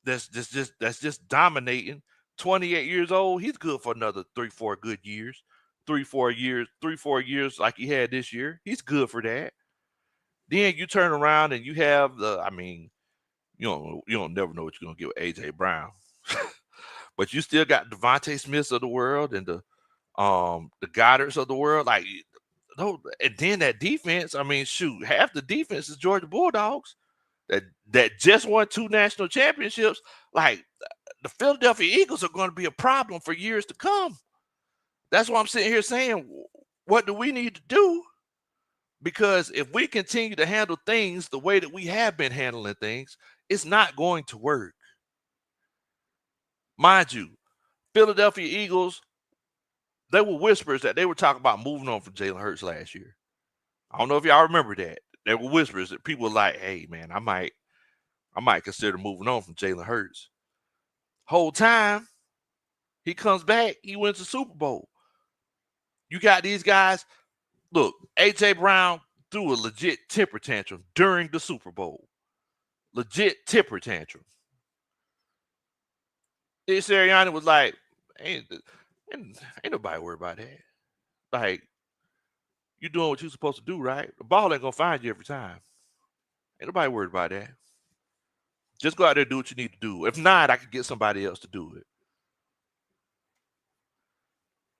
that's just dominating. 28 years old. He's good for another 3-4 good years. 3-4 years like he had this year. He's good for that. Then you turn around and you have you don't never know what you're gonna get with AJ Brown. But you still got Devontae Smiths of the world and the Goddards of the world. Like, and then that defense, I mean, shoot, half the defense is Georgia Bulldogs that just won 2 national championships. Like, the Philadelphia Eagles are going to be a problem for years to come. That's why I'm sitting here saying, what do we need to do? Because if we continue to handle things the way that we have been handling things, it's not going to work. Mind you, Philadelphia Eagles, there were whispers that they were talking about moving on from Jalen Hurts last year. I don't know if y'all remember that. There were whispers that people were like, hey, man, I might consider moving on from Jalen Hurts. Whole time, he comes back, he wins the Super Bowl. You got these guys. Look, A.J. Brown threw a legit temper tantrum during the Super Bowl. Legit temper tantrum. Sirianni was like, ain't nobody worried about that. Like, you doing what you're supposed to do, right? The ball ain't going to find you every time. Ain't nobody worried about that. Just go out there and do what you need to do. If not, I can get somebody else to do it.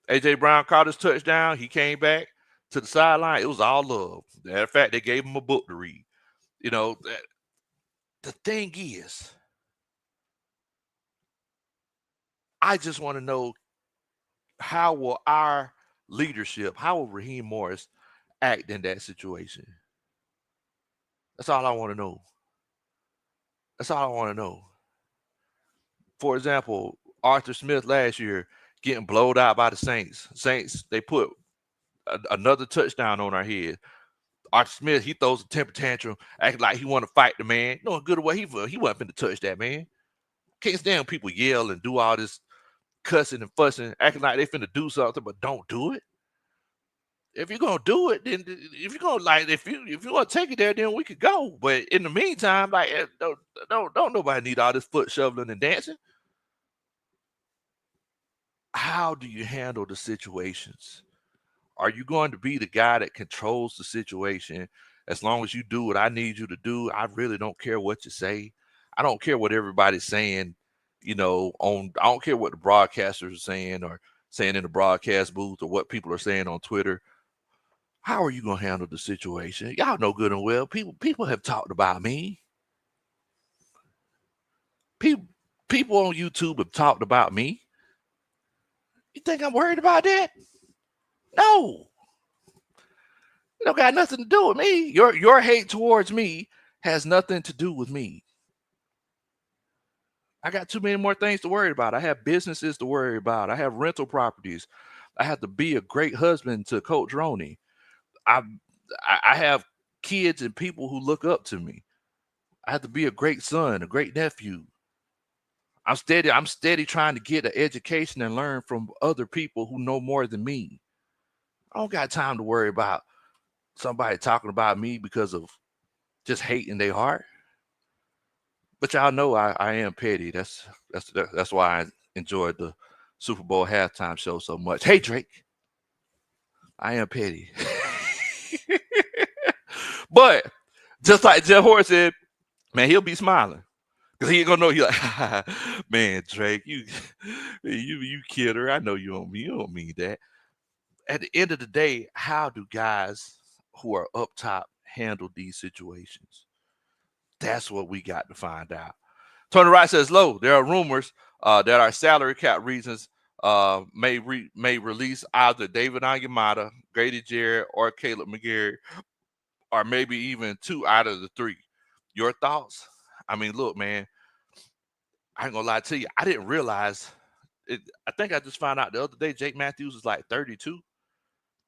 A.J. Brown caught his touchdown. He came back to the sideline. It was all love. Matter of fact, they gave him a book to read. The thing is, I just want to know, how will our leadership, how will Raheem Morris act in that situation? That's all I want to know. That's all I want to know. For example, Arthur Smith last year getting blowed out by the Saints. Saints, they put another touchdown on our head. Arthur Smith, he throws a temper tantrum, acting like he want to fight the man. No good away. He wasn't finna touch that man. Can't stand people yell and do all this cussing and fussing, acting like they finna do something, but don't do it. If you're gonna do it, then if you want to take it there, then we could go. But in the meantime, like, don't nobody need all this foot shoveling and dancing. How do you handle the situations? Are you going to be the guy that controls the situation? As long as you do what I need you to do, I really don't care what you say. I don't care what everybody's saying, I don't care what the broadcasters are saying or saying in the broadcast booth or what people are saying on Twitter. How are you going to handle the situation? Y'all know good and well. People have talked about me. People people on YouTube have talked about me. You think I'm worried about that? No, it don't got nothing to do with me. Your hate towards me has nothing to do with me. I got too many more things to worry about. I have businesses to worry about. I have rental properties. I have to be a great husband to Coach Roney. I I have kids and people who look up to me. I have to be a great son, a great nephew. I'm steady trying to get an education and learn from other people who know more than me. I don't got time to worry about somebody talking about me because of just hate in their heart. But y'all know I am petty. That's why I enjoyed the Super Bowl halftime show so much. Hey Drake, I am petty. But just like Jeff Horn said, man, he'll be smiling. Cause he ain't gonna know he like, man, Drake, you kidder. I know you don't mean that. At the end of the day, how do guys who are up top handle these situations? That's what we got to find out. Tony Wright says, "Low, there are rumors that our salary cap reasons may release either David Onyemata, Grady Jarrett, or Caleb McGarry, or maybe even two out of the three. Your thoughts?" I mean, look, man, I ain't gonna lie to you. I didn't realize it. I think I just found out the other day Jake Matthews is like 32,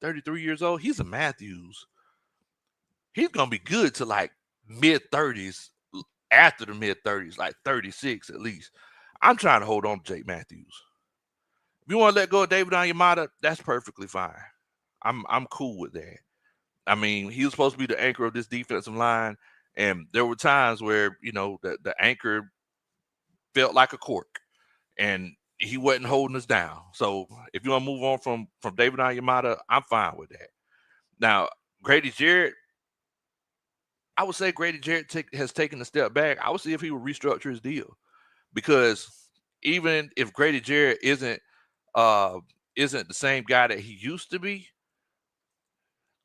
33 years old. He's a Matthews. He's gonna be good to like mid 30s, after the mid 30s, like 36 at least. I'm trying to hold on to Jake Matthews. If you want to let go of David Onyemata, that's perfectly fine. I'm cool with that. I mean, he was supposed to be the anchor of this defensive line, and there were times where the anchor felt like a cork, and he wasn't holding us down. So if you want to move on from David Onyemata, I'm fine with that. Now, Grady Jarrett, I would say Grady Jarrett has taken a step back. I would see if he would restructure his deal, because even if Grady Jarrett uh isn't the same guy that he used to be,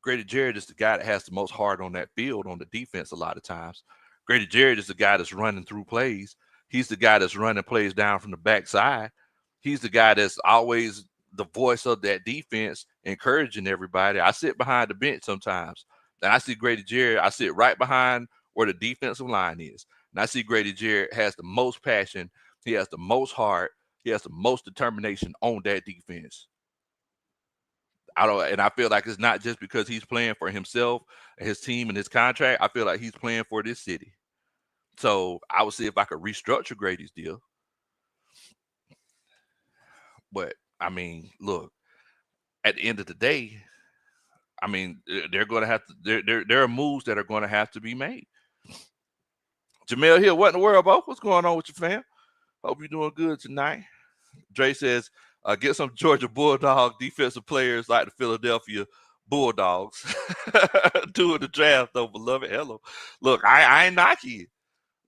Grady Jarrett is the guy that has the most heart on that field on the defense a lot of times. Grady Jarrett is the guy that's running through plays. He's the guy that's running plays down from the backside. He's the guy that's always the voice of that defense, encouraging everybody. I sit behind the bench sometimes, and I see Grady Jarrett. I sit right behind where the defensive line is, and I see Grady Jarrett has the most passion. He has the most heart. He has the most determination on that defense. And I feel like it's not just because he's playing for himself and his team and his contract. I feel like he's playing for this city. So I would see if I could restructure Grady's deal. But I mean, look, at the end of the day, I mean, they're going to have to. There are moves that are going to have to be made. Jamel Hill, what in the world, Bo? What's going on with your fam? Hope you're doing good tonight. Dre says, get some Georgia Bulldog defensive players like the Philadelphia Bulldogs. Doing the draft, though, beloved. Hello. Look, I ain't knocking you.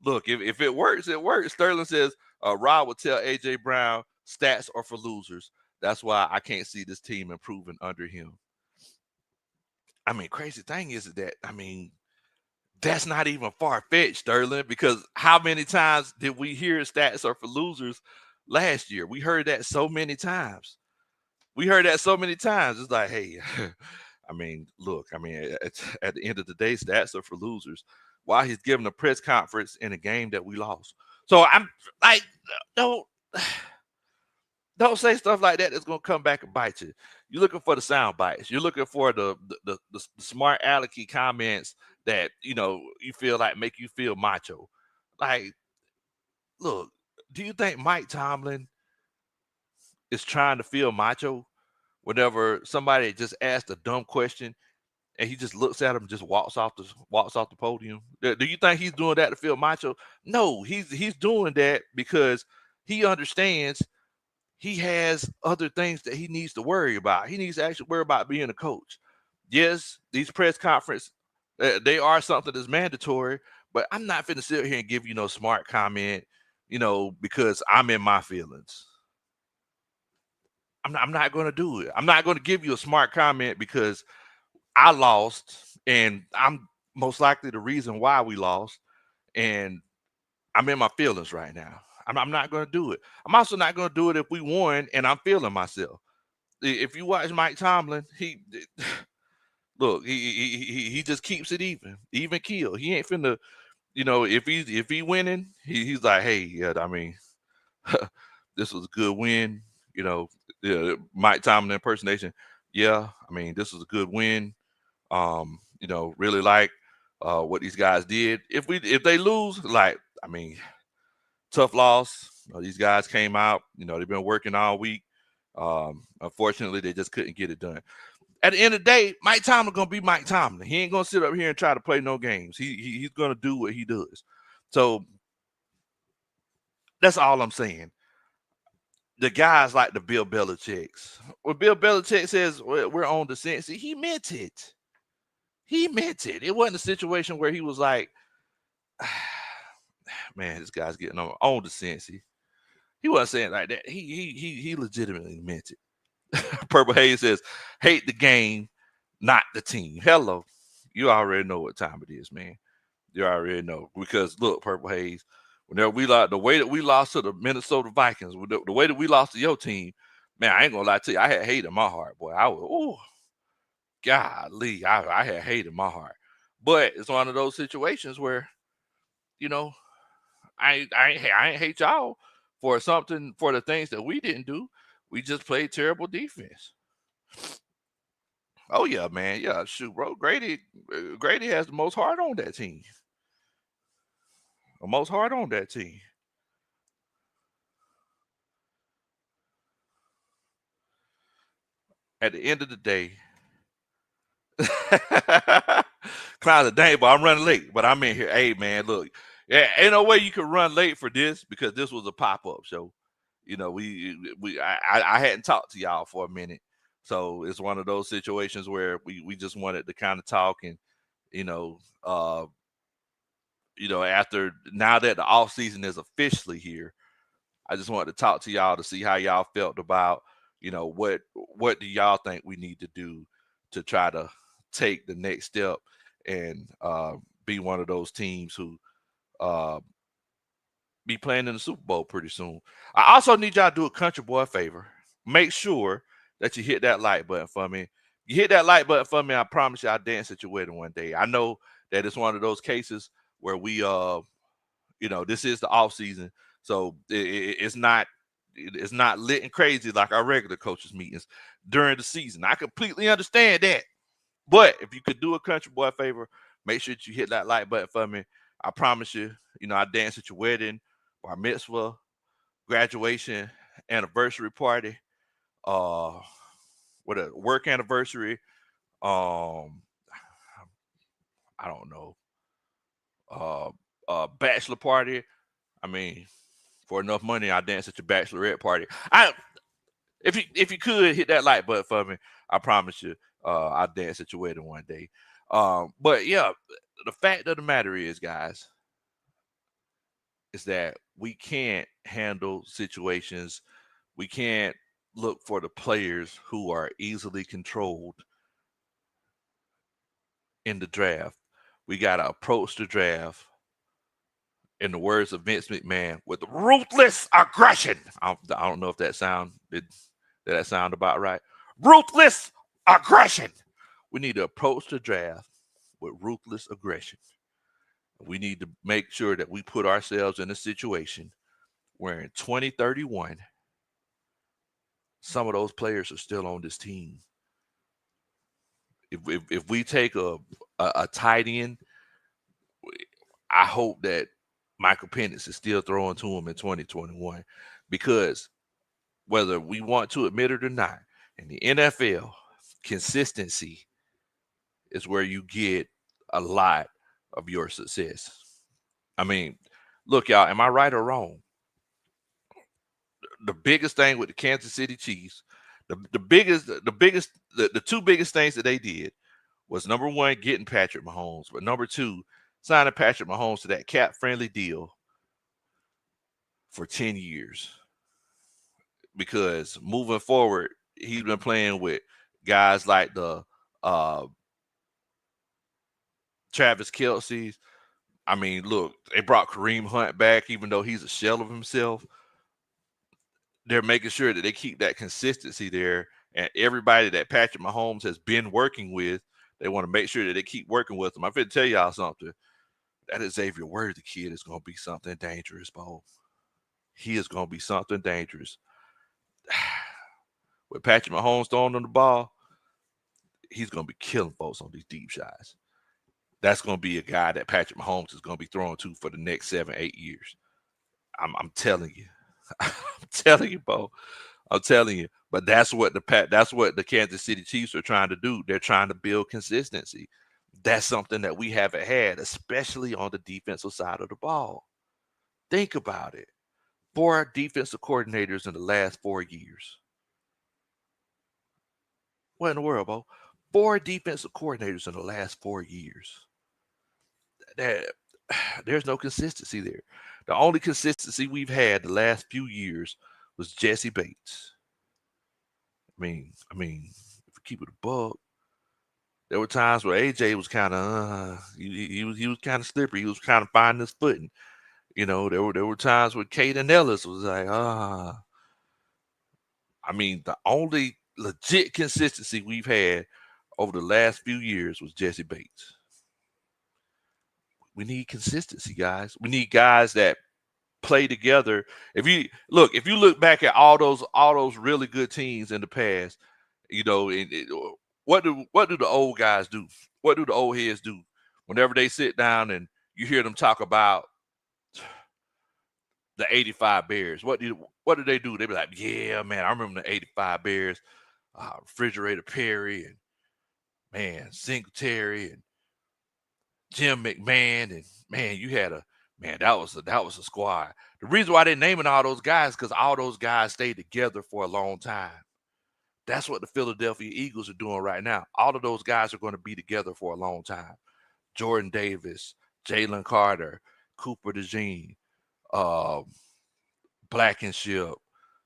Look, if it works, it works. Sterling says, Rob will tell A.J. Brown stats are for losers. That's why I can't see this team improving under him. I mean, crazy thing is that, I mean, that's not even far-fetched, Sterling, because how many times did we hear stats are for losers last year? We heard that so many times. It's like, hey, I mean, look, I mean, at the end of the day, stats are for losers. While he's giving a press conference in a game that we lost. So I'm like, don't don't say stuff like that that's gonna come back and bite you. You're looking for the sound bites. You're looking for the smart alecky comments that you feel like make you feel macho. Like, look, do you think Mike Tomlin is trying to feel macho whenever somebody just asked a dumb question and he just looks at him and just walks off the podium? Do you think he's doing that to feel macho? No, he's doing that because he understands he has other things that he needs to worry about. He needs to actually worry about being a coach. Yes, these press conferences, they are something that's mandatory, but I'm not finna sit here and give you no smart comment, because I'm in my feelings. I'm not going to do it. I'm not going to give you a smart comment because I lost, and I'm most likely the reason why we lost, and I'm in my feelings right now. I'm not going to do it. I'm also not going to do it if we won and I'm feeling myself. If you watch Mike Tomlin, he look, he just keeps it even keel. He ain't finna, if he winning, he's like, hey, yeah, I mean, this was a good win. You know, Mike Tomlin impersonation. Yeah, I mean, this was a good win. Really like what these guys did. If they lose, like, I mean, tough loss. These guys came out. They've been working all week. Unfortunately, they just couldn't get it done. At the end of the day, Mike Tomlin gonna be Mike Tomlin. He ain't gonna sit up here and try to play no games. He's gonna do what he does. So that's all I'm saying. The guys like the Bill Belichick's. When Bill Belichick says we're on the sense, he meant it. He meant it. It wasn't a situation where he was like, man, this guy's getting on the sense. He wasn't saying like that. He legitimately meant it. Purple Haze says, hate the game, not the team. Hello. You already know what time it is, man. You already know. Because look, Purple Haze, whenever the way that we lost to the Minnesota Vikings, the way that we lost to your team, man, I ain't gonna lie to you. I had hate in my heart, boy. I was, golly, I had hate in my heart. But it's one of those situations where, you know, I ain't hate y'all for the things that we didn't do. We just played terrible defense. Oh yeah, man. Yeah, shoot, bro. Grady has the most heart on that team. The most heart on that team. At the end of the day, Clown's a dang, but I'm running late. But I'm in here. Hey man, look. Yeah, ain't no way you could run late for this because this was a pop-up show. I hadn't talked to y'all for a minute. So it's one of those situations where we just wanted to kind of talk and you know, uh, after now that the off season is officially here, I just wanted to talk to y'all to see how y'all felt about, what do y'all think we need to do to try to take the next step and be one of those teams who uh, be playing in the Super Bowl pretty soon. I also need y'all to do a country boy a favor. Make sure that you hit that like button for me. You hit that like button for me, I promise you I'll dance at your wedding one day. I know that it's one of those cases where this is the off season, so it's not lit and crazy like our regular coaches meetings during the season. I completely understand that. But if you could do a country boy a favor, make sure that you hit that like button for me. I promise you, I dance at your wedding, bar mitzvah, graduation, anniversary party, uh, what a work anniversary, um, I don't know, uh, bachelor party. I mean, for enough money, I dance at your bachelorette party. If you could hit that like button for me, I promise you, I'll dance at your wedding one day. But yeah, the fact of the matter is, guys, is that we can't handle situations. We can't look for the players who are easily controlled in the draft. We got to approach the draft, in the words of Vince McMahon, with ruthless aggression. I don't know if did that sound about right. Ruthless aggression. We need to approach the draft with ruthless aggression. We need to make sure that we put ourselves in a situation where in 2031, some of those players are still on this team. If we take a tight end, I hope that Michael Penix is still throwing to him in 2021, because whether we want to admit it or not, in the NFL, consistency is where you get a lot of your success. I mean, look, y'all, am I right or wrong? The biggest thing with the Kansas City Chiefs, the two biggest things that they did was, number one, getting Patrick Mahomes, but number two, signing Patrick Mahomes to that cap-friendly deal for 10 years. Because moving forward, he's been playing with guys like the Travis Kelce's, I mean, look, they brought Kareem Hunt back, even though he's a shell of himself. They're making sure that they keep that consistency there. And everybody that Patrick Mahomes has been working with, they want to make sure that they keep working with him. I'm going to tell y'all something. That Xavier Worthy kid is going to be something dangerous, Bo. He is going to be something dangerous. With Patrick Mahomes throwing on the ball, he's going to be killing folks on these deep shots. That's going to be a guy that Patrick Mahomes is going to be throwing to for the next 7-8 years. I'm telling you. I'm telling you, Bo. I'm telling you. But that's what the Kansas City Chiefs are trying to do. They're trying to build consistency. That's something that we haven't had, especially on the defensive side of the ball. Think about it. 4 defensive coordinators in the last 4 years. What in the world, Bo? 4 defensive coordinators in the last 4 years. There's no consistency there. The only consistency we've had the last few years was Jesse Bates. If we keep it a buck, there were times where AJ was kind of he was kind of slippery. He was kind of finding his footing. There were times where Caden Ellis was like, the only legit consistency we've had over the last few years was Jesse Bates. We need consistency, guys. We need guys that play together. If you look back at all those really good teams in the past, what do the old guys do? What do the old heads do whenever they sit down and you hear them talk about the '85 Bears? What do they do? They be like, yeah, man, I remember the '85 Bears, Refrigerator Perry and man Singletary and Jim McMahon, and man, that was a squad. The reason why they're naming all those guys because all those guys stayed together for a long time. That's what the Philadelphia Eagles are doing right now. All of those guys are going to be together for a long time. Jordan Davis, Jalen Carter, Cooper DeJean, Blankenship,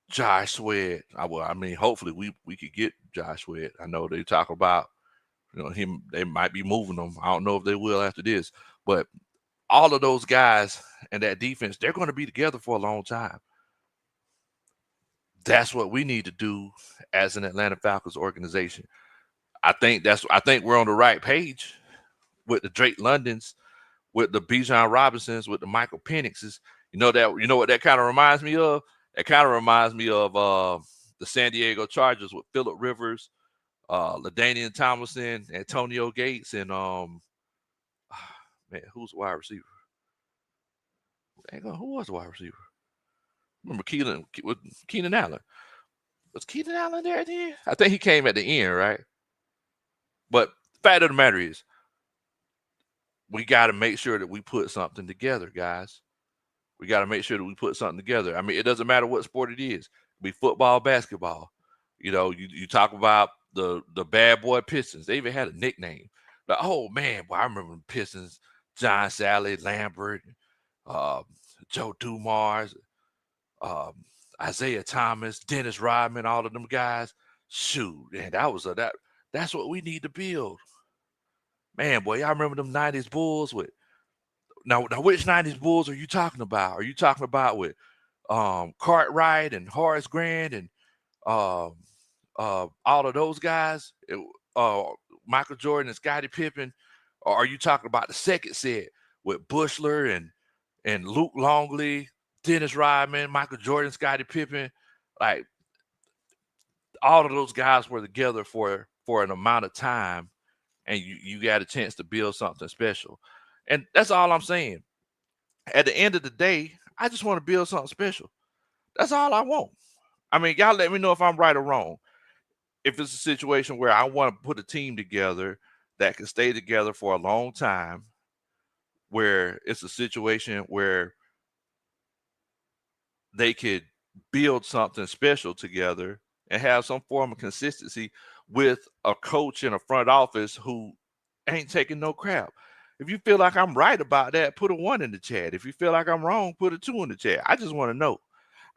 Josh Sweat. Hopefully we could get Josh Sweat. I know they talk about him. They might be moving him. I don't know if they will after this, but all of those guys and that defense, they're going to be together for a long time. That's what we need to do as an Atlanta Falcons organization. I think we're on the right page with the Drake Londons, with the Bijan Robinsons, with the Michael Penixes. You know what that kind of reminds me of? That kind of reminds me of the San Diego Chargers with Phillip Rivers, LaDainian Tomlinson, Antonio Gates, and who's the wide receiver? Who was the wide receiver? Remember Keenan Allen. Was Keenan Allen there at the end? I think he came at the end, right? But the fact of the matter is, we got to make sure that we put something together, guys. We got to make sure that we put something together. It doesn't matter what sport it is. It could be football, basketball. You talk about the bad boy Pistons. They even had a nickname. But oh man, boy, I remember the Pistons, John Sally, Lambert, Joe Dumars, Isaiah Thomas, Dennis Rodman, all of them guys. Shoot, man, that's what we need to build. Man, boy, I remember them '90s Bulls with. Now, which '90s Bulls are you talking about? Are you talking about with Cartwright and Horace Grant and all of those guys? Michael Jordan and Scottie Pippen? Or are you talking about the second set with Bushler and Luke Longley, Dennis Rodman, Michael Jordan, Scottie Pippen? Like all of those guys were together for an amount of time, and you got a chance to build something special. And that's all I'm saying. At the end of the day, I just want to build something special. That's all I want. Y'all let me know if I'm right or wrong. If it's a situation where I want to put a team together that can stay together for a long time, where it's a situation where they could build something special together and have some form of consistency with a coach in a front office who ain't taking no crap. If you feel like I'm right about that, put a 1 in the chat. If you feel like I'm wrong, put a 2 in the chat. I just want to know.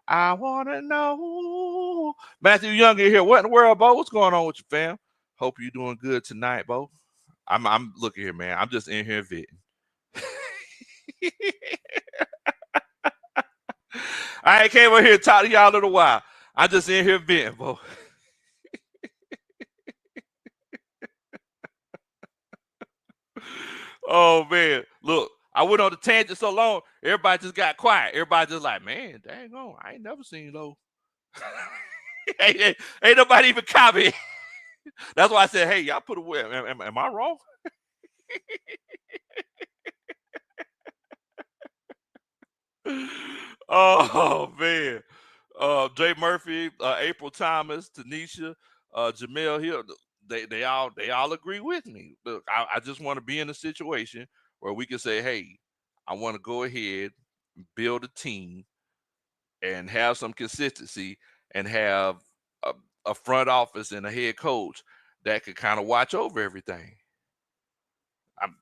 I want to know. Matthew Young in here. What in the world, Bo? What's going on with you, fam? Hope you're doing good tonight, Bo. I'm looking here, man. I'm just in here venting. I ain't came over here to talk to y'all in a while. I just in here venting, boy. Oh man, look, I went on the tangent so long, everybody just got quiet. Everybody just like, man, dang on, I ain't never seen low. Ain't nobody even comment. That's why I said, hey, y'all put away. Am I wrong? Oh man. Jay Murphy, April Thomas, Tanisha, Jamel Hill, they all agree with me. Look, I just want to be in a situation where we can say, hey, I want to go ahead, build a team, and have some consistency, and have a, a front office and a head coach that could kind of watch over everything. I'm,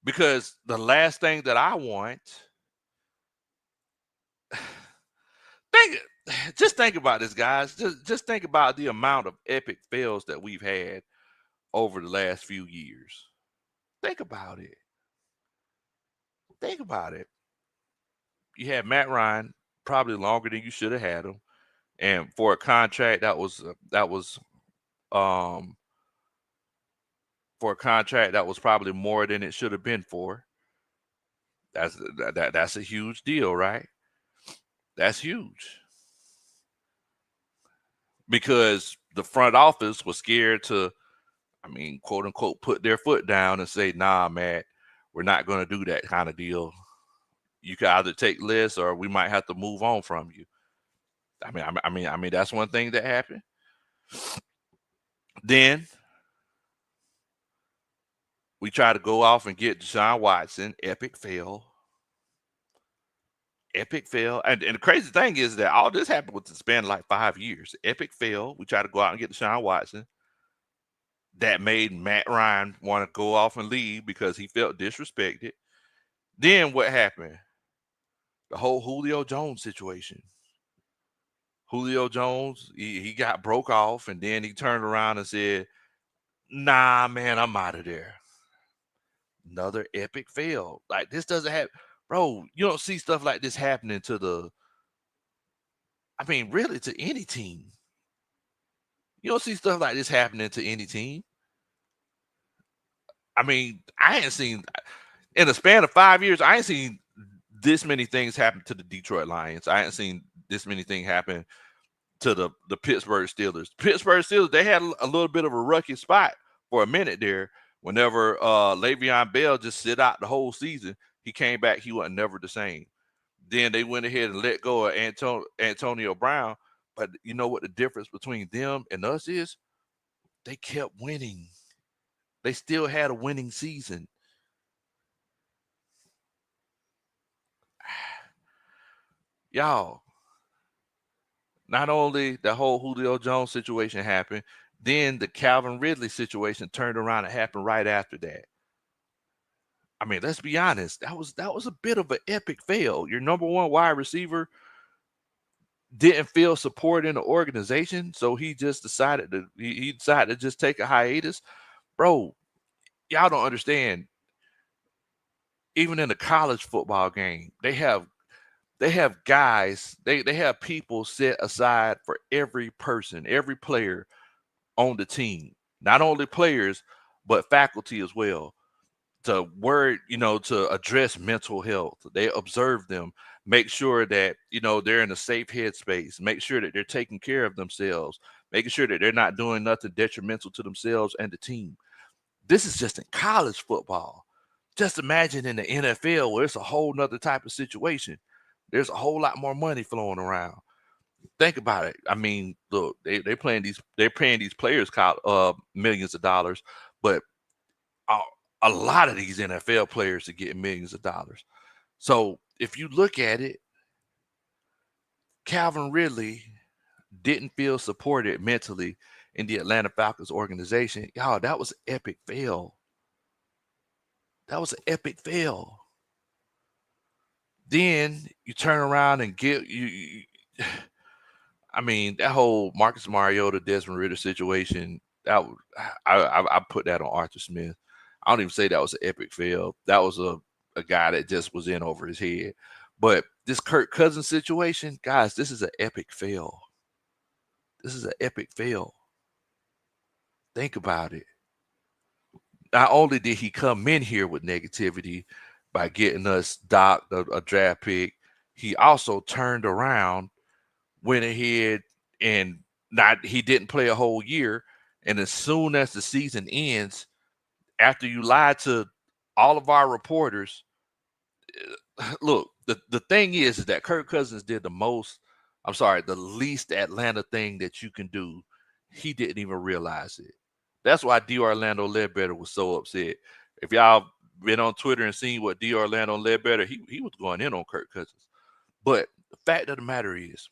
because the last thing that I want, think just think about this, guys. Just think about the amount of epic fails that we've had over the last few years. Think about it. Think about it. You had Matt Ryan probably longer than you should have had him, and for a contract um that was probably more than it should have been for. That's a huge deal, right? That's huge because the front office was scared to, I mean, quote unquote, put their foot down and say, nah, man, we're not going to do that kind of deal. You can either take less or we might have to move on from you. I mean, that's one thing that happened. Then we try to go off and get Deshaun Watson. Epic fail. Epic fail. And the crazy thing is that all this happened within the span of like 5 years. Epic fail. We try to go out and get Deshaun Watson. That made Matt Ryan want to go off and leave because he felt disrespected. Then what happened? The whole Julio Jones situation. Julio Jones, he got broke off, and then he turned around and said, nah, man, I'm out of there. Another epic fail. Like, this doesn't happen. Bro, you don't see stuff like this happening really to any team. You don't see stuff like this happening to any team. I mean, I ain't seen, in a span of 5 years, I ain't seen this many things happen to the Detroit Lions. I ain't seen this many things happen to the Pittsburgh Steelers. Pittsburgh Steelers, they had a little bit of a rocky spot for a minute there. Whenever Le'Veon Bell just sit out the whole season, he came back, he wasn't never the same. Then they went ahead and let go of Antonio Brown. But you know what the difference between them and us is? They kept winning. They still had a winning season. Y'all, not only the whole Julio Jones situation happened, then the Calvin Ridley situation turned around and happened right after that. I mean, let's be honest. That was a bit of an epic fail. Your number one wide receiver didn't feel support in the organization, so he just decided to just take a hiatus. Bro, y'all don't understand. Even in a college football game, they have guys, they have people set aside for every person, every player on the team. Not only players, but faculty as well. To address mental health. They observe them, make sure that, they're in a safe headspace, make sure that they're taking care of themselves, making sure that they're not doing nothing detrimental to themselves and the team. This is just in college football. Just imagine in the NFL where it's a whole nother type of situation. There's a whole lot more money flowing around. Think about it. I mean, look, they're paying these players millions of dollars, but a, a lot of these NFL players are getting millions of dollars. So if you look at it, Calvin Ridley didn't feel supported mentally in the Atlanta Falcons organization. Y'all, that was an epic fail. That was an epic fail. Then you turn around and I mean, that whole Marcus Mariota, Desmond Ritter situation, I put that on Arthur Smith. I don't even say that was an epic fail. That was a guy that just was in over his head. But this Kirk Cousins situation, guys, this is an epic fail. This is an epic fail. Think about it. Not only did he come in here with negativity by getting us Doc a draft pick, he also turned around, went ahead and not he didn't play a whole year. And as soon as the season ends, after you lied to all of our reporters, look, the thing is that Kirk Cousins did the least Atlanta thing that you can do. He didn't even realize it. That's why D. Orlando Ledbetter was so upset. If y'all been on Twitter and seen what D. Orlando Ledbetter, he was going in on Kirk Cousins. But the fact of the matter is,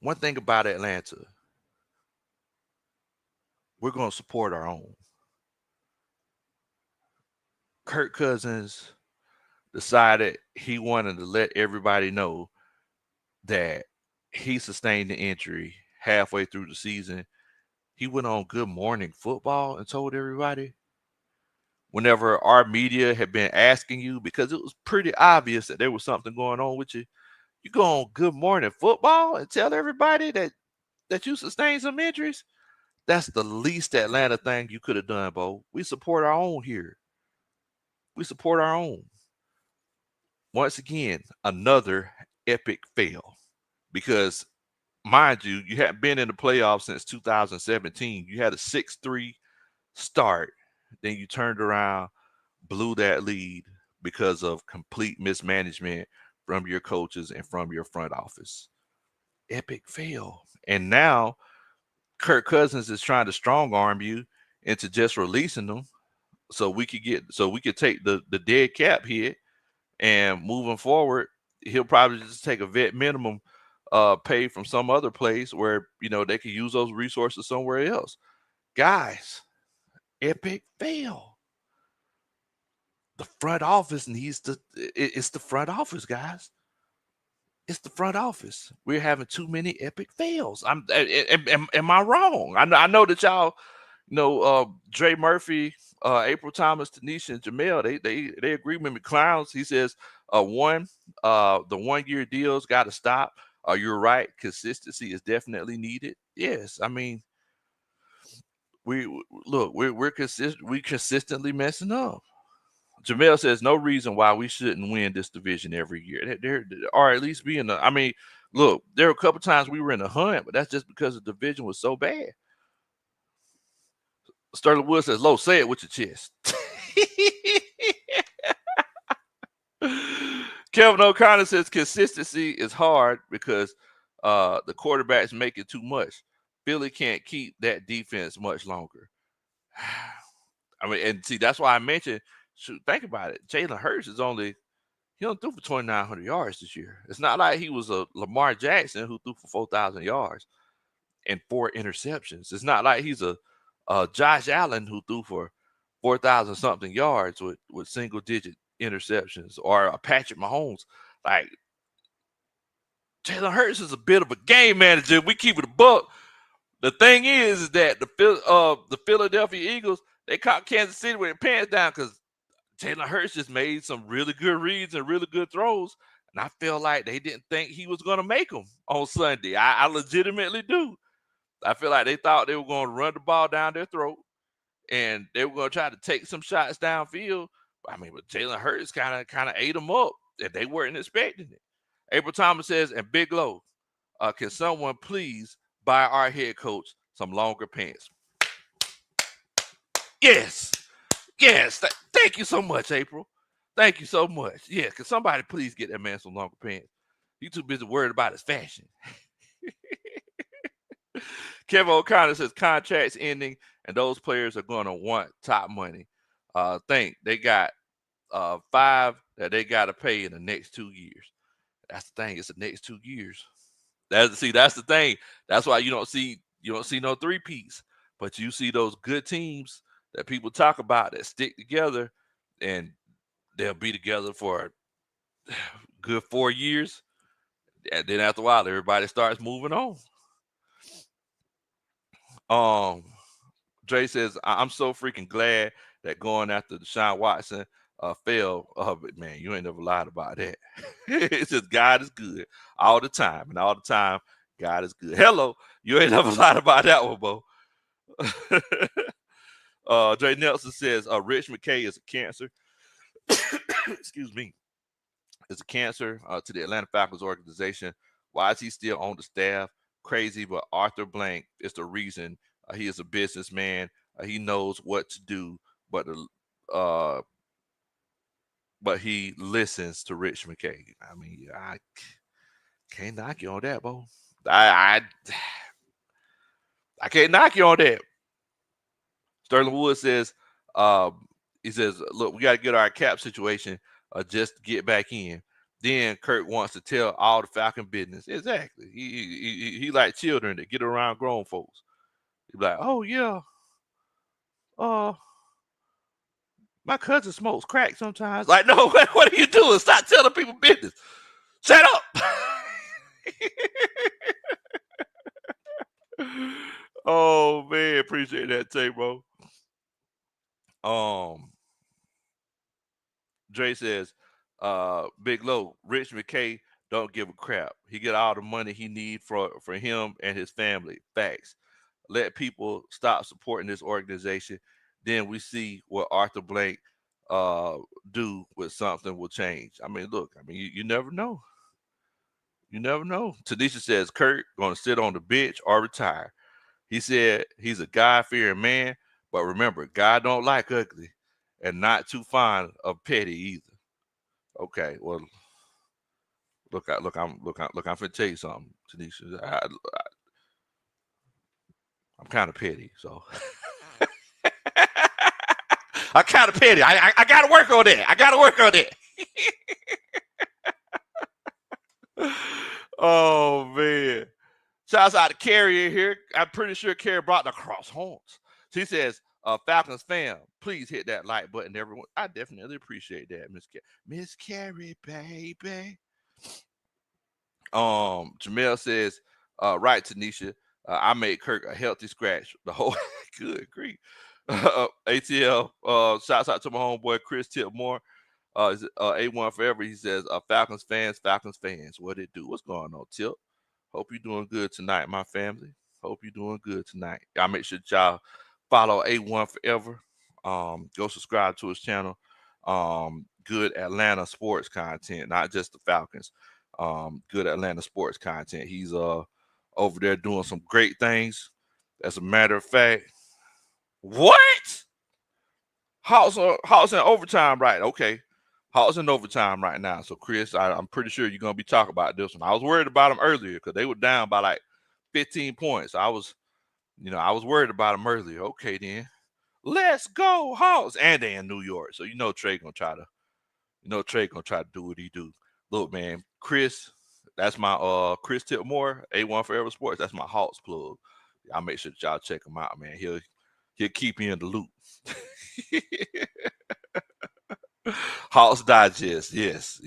one thing about Atlanta, we're going to support our own. Kirk Cousins decided he wanted to let everybody know that he sustained an injury halfway through the season. He went on Good Morning Football and told everybody, whenever our media had been asking you, because it was pretty obvious that there was something going on with you, you go on Good Morning Football and tell everybody that you sustained some injuries. That's the least Atlanta thing you could have done, Bo. We support our own here. We support our own. Once again, another epic fail. Because, mind you, you hadn't been in the playoffs since 2017. You had a 6-3 start. Then you turned around, blew that lead because of complete mismanagement from your coaches and from your front office. Epic fail. And now Kirk Cousins is trying to strong arm you into just releasing them so we could take the dead cap hit, and moving forward, he'll probably just take a vet minimum pay from some other place where they could use those resources somewhere else. Guys, epic fail. The front office needs to it's the front office, guys. It's the front office. We're having too many epic fails. Am I wrong? I know that y'all Dre Murphy, April Thomas, Tanisha, and Jamel, they agree with me. Clowns, he says, the 1 year deals got to stop. You're right. Consistency is definitely needed. Yes, I mean, we're consistently messing up. Jamel says no reason why we shouldn't win this division every year. Or at least be in the. I mean, look, there were a couple times we were in the hunt, but that's just because the division was so bad. Sterling Wood says, "Low, say it with your chest." Kevin O'Connor says consistency is hard because the quarterbacks make it too much. Philly can't keep that defense much longer. I mean, and see, that's why I mentioned. Shoot, think about it. Jalen Hurts he don't threw for 2,900 yards this year. It's not like he was a Lamar Jackson who threw for 4,000 yards and 4 interceptions. It's not like he's a Josh Allen who threw for 4,000 something yards with single digit interceptions, or a Patrick Mahomes. Like, Jalen Hurts is a bit of a game manager. We keep it a buck. The thing is that the Philadelphia Eagles, they caught Kansas City with their pants down because Jalen Hurts just made some really good reads and really good throws. And I feel like they didn't think he was going to make them on Sunday. I legitimately do. I feel like they thought they were going to run the ball down their throat and they were going to try to take some shots downfield. I mean, but Jalen Hurts kind of ate them up, and they weren't expecting it. April Thomas says, and Big Low, can someone please buy our head coach some longer pants? Yes. Yes. Thank you so much, April. Thank you so much. Yeah, can somebody please get that man some longer pants? You too busy worried about his fashion. Kevin O'Connor says contracts ending, and those players are going to want top money. Think they got 5 that they got to pay in the next 2 years. That's the thing. It's the next 2 years. That's the thing. That's why you don't see no three-peats, but you see those good teams that people talk about that stick together, and they'll be together for a good 4 years. And then after a while, everybody starts moving on. Dre says, I'm so freaking glad that going after Deshaun Watson failed. But man, you ain't never lied about that. It's just God is good all the time, and all the time God is good. Hello, you ain't never lied about that one, Bo. Dre Nelson says Rich McKay is a cancer. Excuse me. Is a cancer to the Atlanta Falcons organization. Why is he still on the staff? Crazy, but Arthur Blank is the reason. He is a businessman. He knows what to do, but uh, but he listens to Rich McKay. I mean, I can't knock you on that, Bo. I can't knock you on that. Sterling Wood says, he says, look, we got to get our cap situation just get back in. Then Kirk wants to tell all the Falcon business. Exactly. He like children that get around grown folks. He's like, oh yeah, my cousin smokes crack sometimes. Like, no, what are you doing? Stop telling people business. Shut up. Oh man, appreciate that, Tay, bro. Dre says, Big Low, Rich McKay don't give a crap. He get all the money he need for him and his family. Facts. Let people stop supporting this organization. Then we see what Arthur Blank do with something will change. I mean, look, I mean, you never know. You never know. Tanisha says Kurt gonna sit on the bench or retire. He said he's a God-fearing man, but remember, God don't like ugly and not too fond of petty either. Okay, well, look, I'm finna tell you something, Tanisha. I'm kind of petty, so I'm kind of petty. I gotta work on that. I gotta work on that. Oh man. Shouts out to Carrie in here. I'm pretty sure Carrie brought the cross horns. She says, Falcons fam, please hit that like button, everyone. I definitely appreciate that, Miss Carrie, baby. Jamel says, right, Tanisha. I made Kirk a healthy scratch. The whole good grief. ATL, shouts out to my homeboy Chris Tipmore. A1 Forever. He says, Falcons fans, what it do? What's going on, Tip? Hope you're doing good tonight, my family. Hope you're doing good tonight. Y'all make sure y'all follow A1 Forever. Go subscribe to his channel. Good Atlanta sports content, not just the Falcons. Good Atlanta sports content. He's over there doing some great things. As a matter of fact, what? Hawks in overtime, right? Okay. Hawks in overtime right now. So, Chris, I'm pretty sure you're going to be talking about this one. I was worried about them earlier because they were down by like 15 points. I was worried about them earlier. Okay, then. Let's go, Hawks. And they in New York. So, Trey going to try to do what he do. Look, man, Chris, that's my Chris Tipmore, A1 Forever Sports. That's my Hawks plug. I'll make sure that y'all check him out, man. He'll keep you in the loop. Hawks Digest, yes.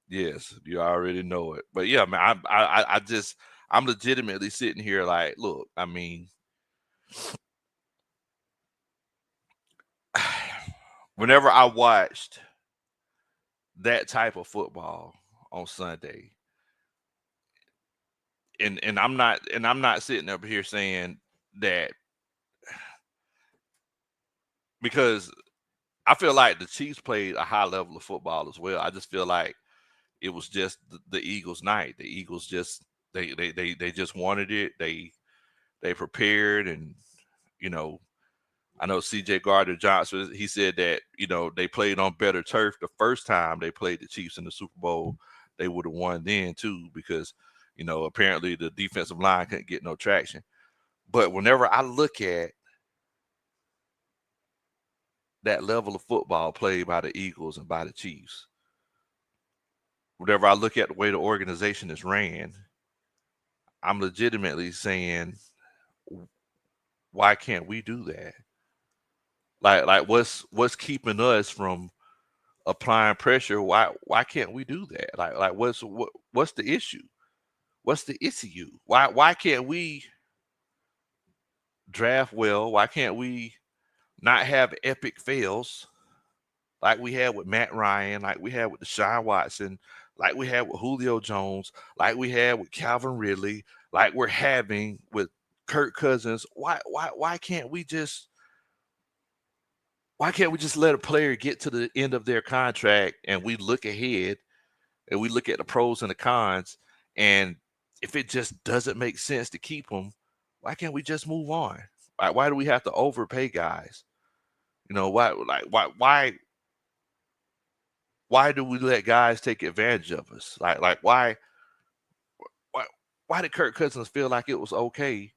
You already know it. But yeah, man, I'm legitimately sitting here like, look, I mean, whenever I watched that type of football on Sunday, and I'm not sitting up here saying that because I feel like the Chiefs played a high level of football as well. I just feel like it was just the Eagles' night. The Eagles just they just wanted it. They prepared, and I know C.J. Gardner-Johnson. He said that they played on better turf the first time they played the Chiefs in the Super Bowl. They would have won then too because apparently the defensive line couldn't get no traction. But whenever I look at that level of football played by the Eagles and by the Chiefs, whenever I look at the way the organization is ran, I'm legitimately saying, why can't we do that? Like what's keeping us from applying pressure? Why can't we do that? Like what's the issue? What's the issue? Why can't we draft well? Why can't we not have epic fails like we had with Matt Ryan, like we had with Deshaun Watson, like we had with Julio Jones, like we had with Calvin Ridley, like we're having with Kirk Cousins. Why can't we just let a player get to the end of their contract and we look ahead and we look at the pros and the cons, and if it just doesn't make sense to keep them, why can't we just move on? Why do we have to overpay guys? Why do we let guys take advantage of us? Why why did Kirk Cousins feel like it was okay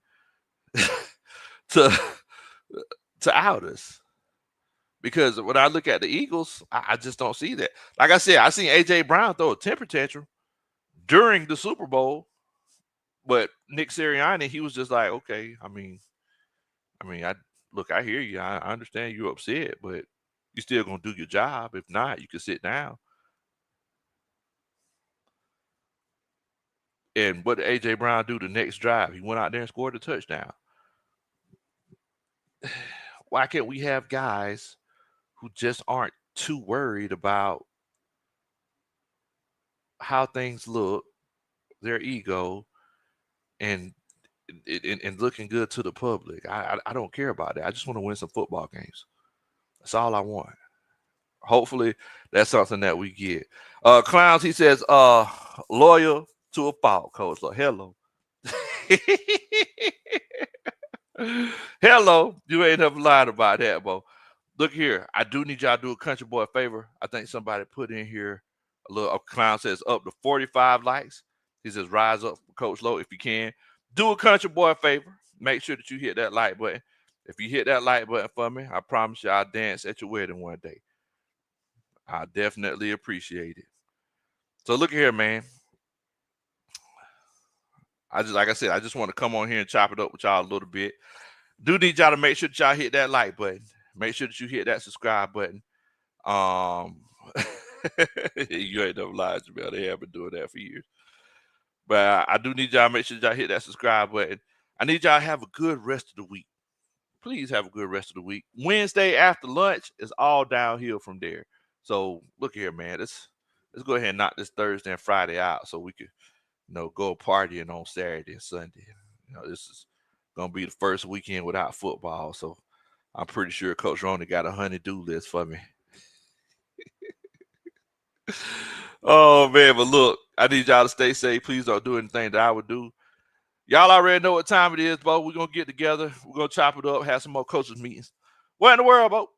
to to out us? Because when I look at the Eagles, I just don't see that. Like I said, I seen AJ Brown throw a temper tantrum during the Super Bowl, but Nick Sirianni, he was just like, okay, I hear you. I understand you're upset, but you still gonna do your job. If not, you can sit down. And what did AJ Brown do the next drive? He went out there and scored a touchdown. Why can't we have guys who just aren't too worried about how things look, their ego, and looking good to the public? I don't care about that. I just want to win some football games. That's all I want. Hopefully that's something that we get. Clowns, he says, loyal to a fault, Coach. So hello. Hello. You ain't never lied about that, Bo. Look here. I do need y'all to do a country boy a favor. I think somebody put in here a clown says up to 45 likes. He says rise up for Coach Lowe if you can. Do a country boy a favor. Make sure that you hit that like button. If you hit that like button for me, I promise you I'll dance at your wedding one day. I definitely appreciate it. So look here, man. Like I said, I just want to come on here and chop it up with y'all a little bit. Do need y'all to make sure that y'all hit that like button. Make sure that you hit that subscribe button. You ain't never lied to me. They have been doing that for years. But I do need y'all to make sure y'all hit that subscribe button. I need y'all to have a good rest of the week. Please have a good rest of the week. Wednesday after lunch is all downhill from there. So look here, man. Let's go ahead and knock this Thursday and Friday out so we could, go partying on Saturday and Sunday. This is gonna be the first weekend without football. So I'm pretty sure Coach Roney got a honey-do list for me. Oh man, but look, I need y'all to stay safe. Please don't do anything that I would do. Y'all already know what time it is, Bo. We're gonna get together. We're gonna chop it up, have some more coaches meetings. What in the world, Bo?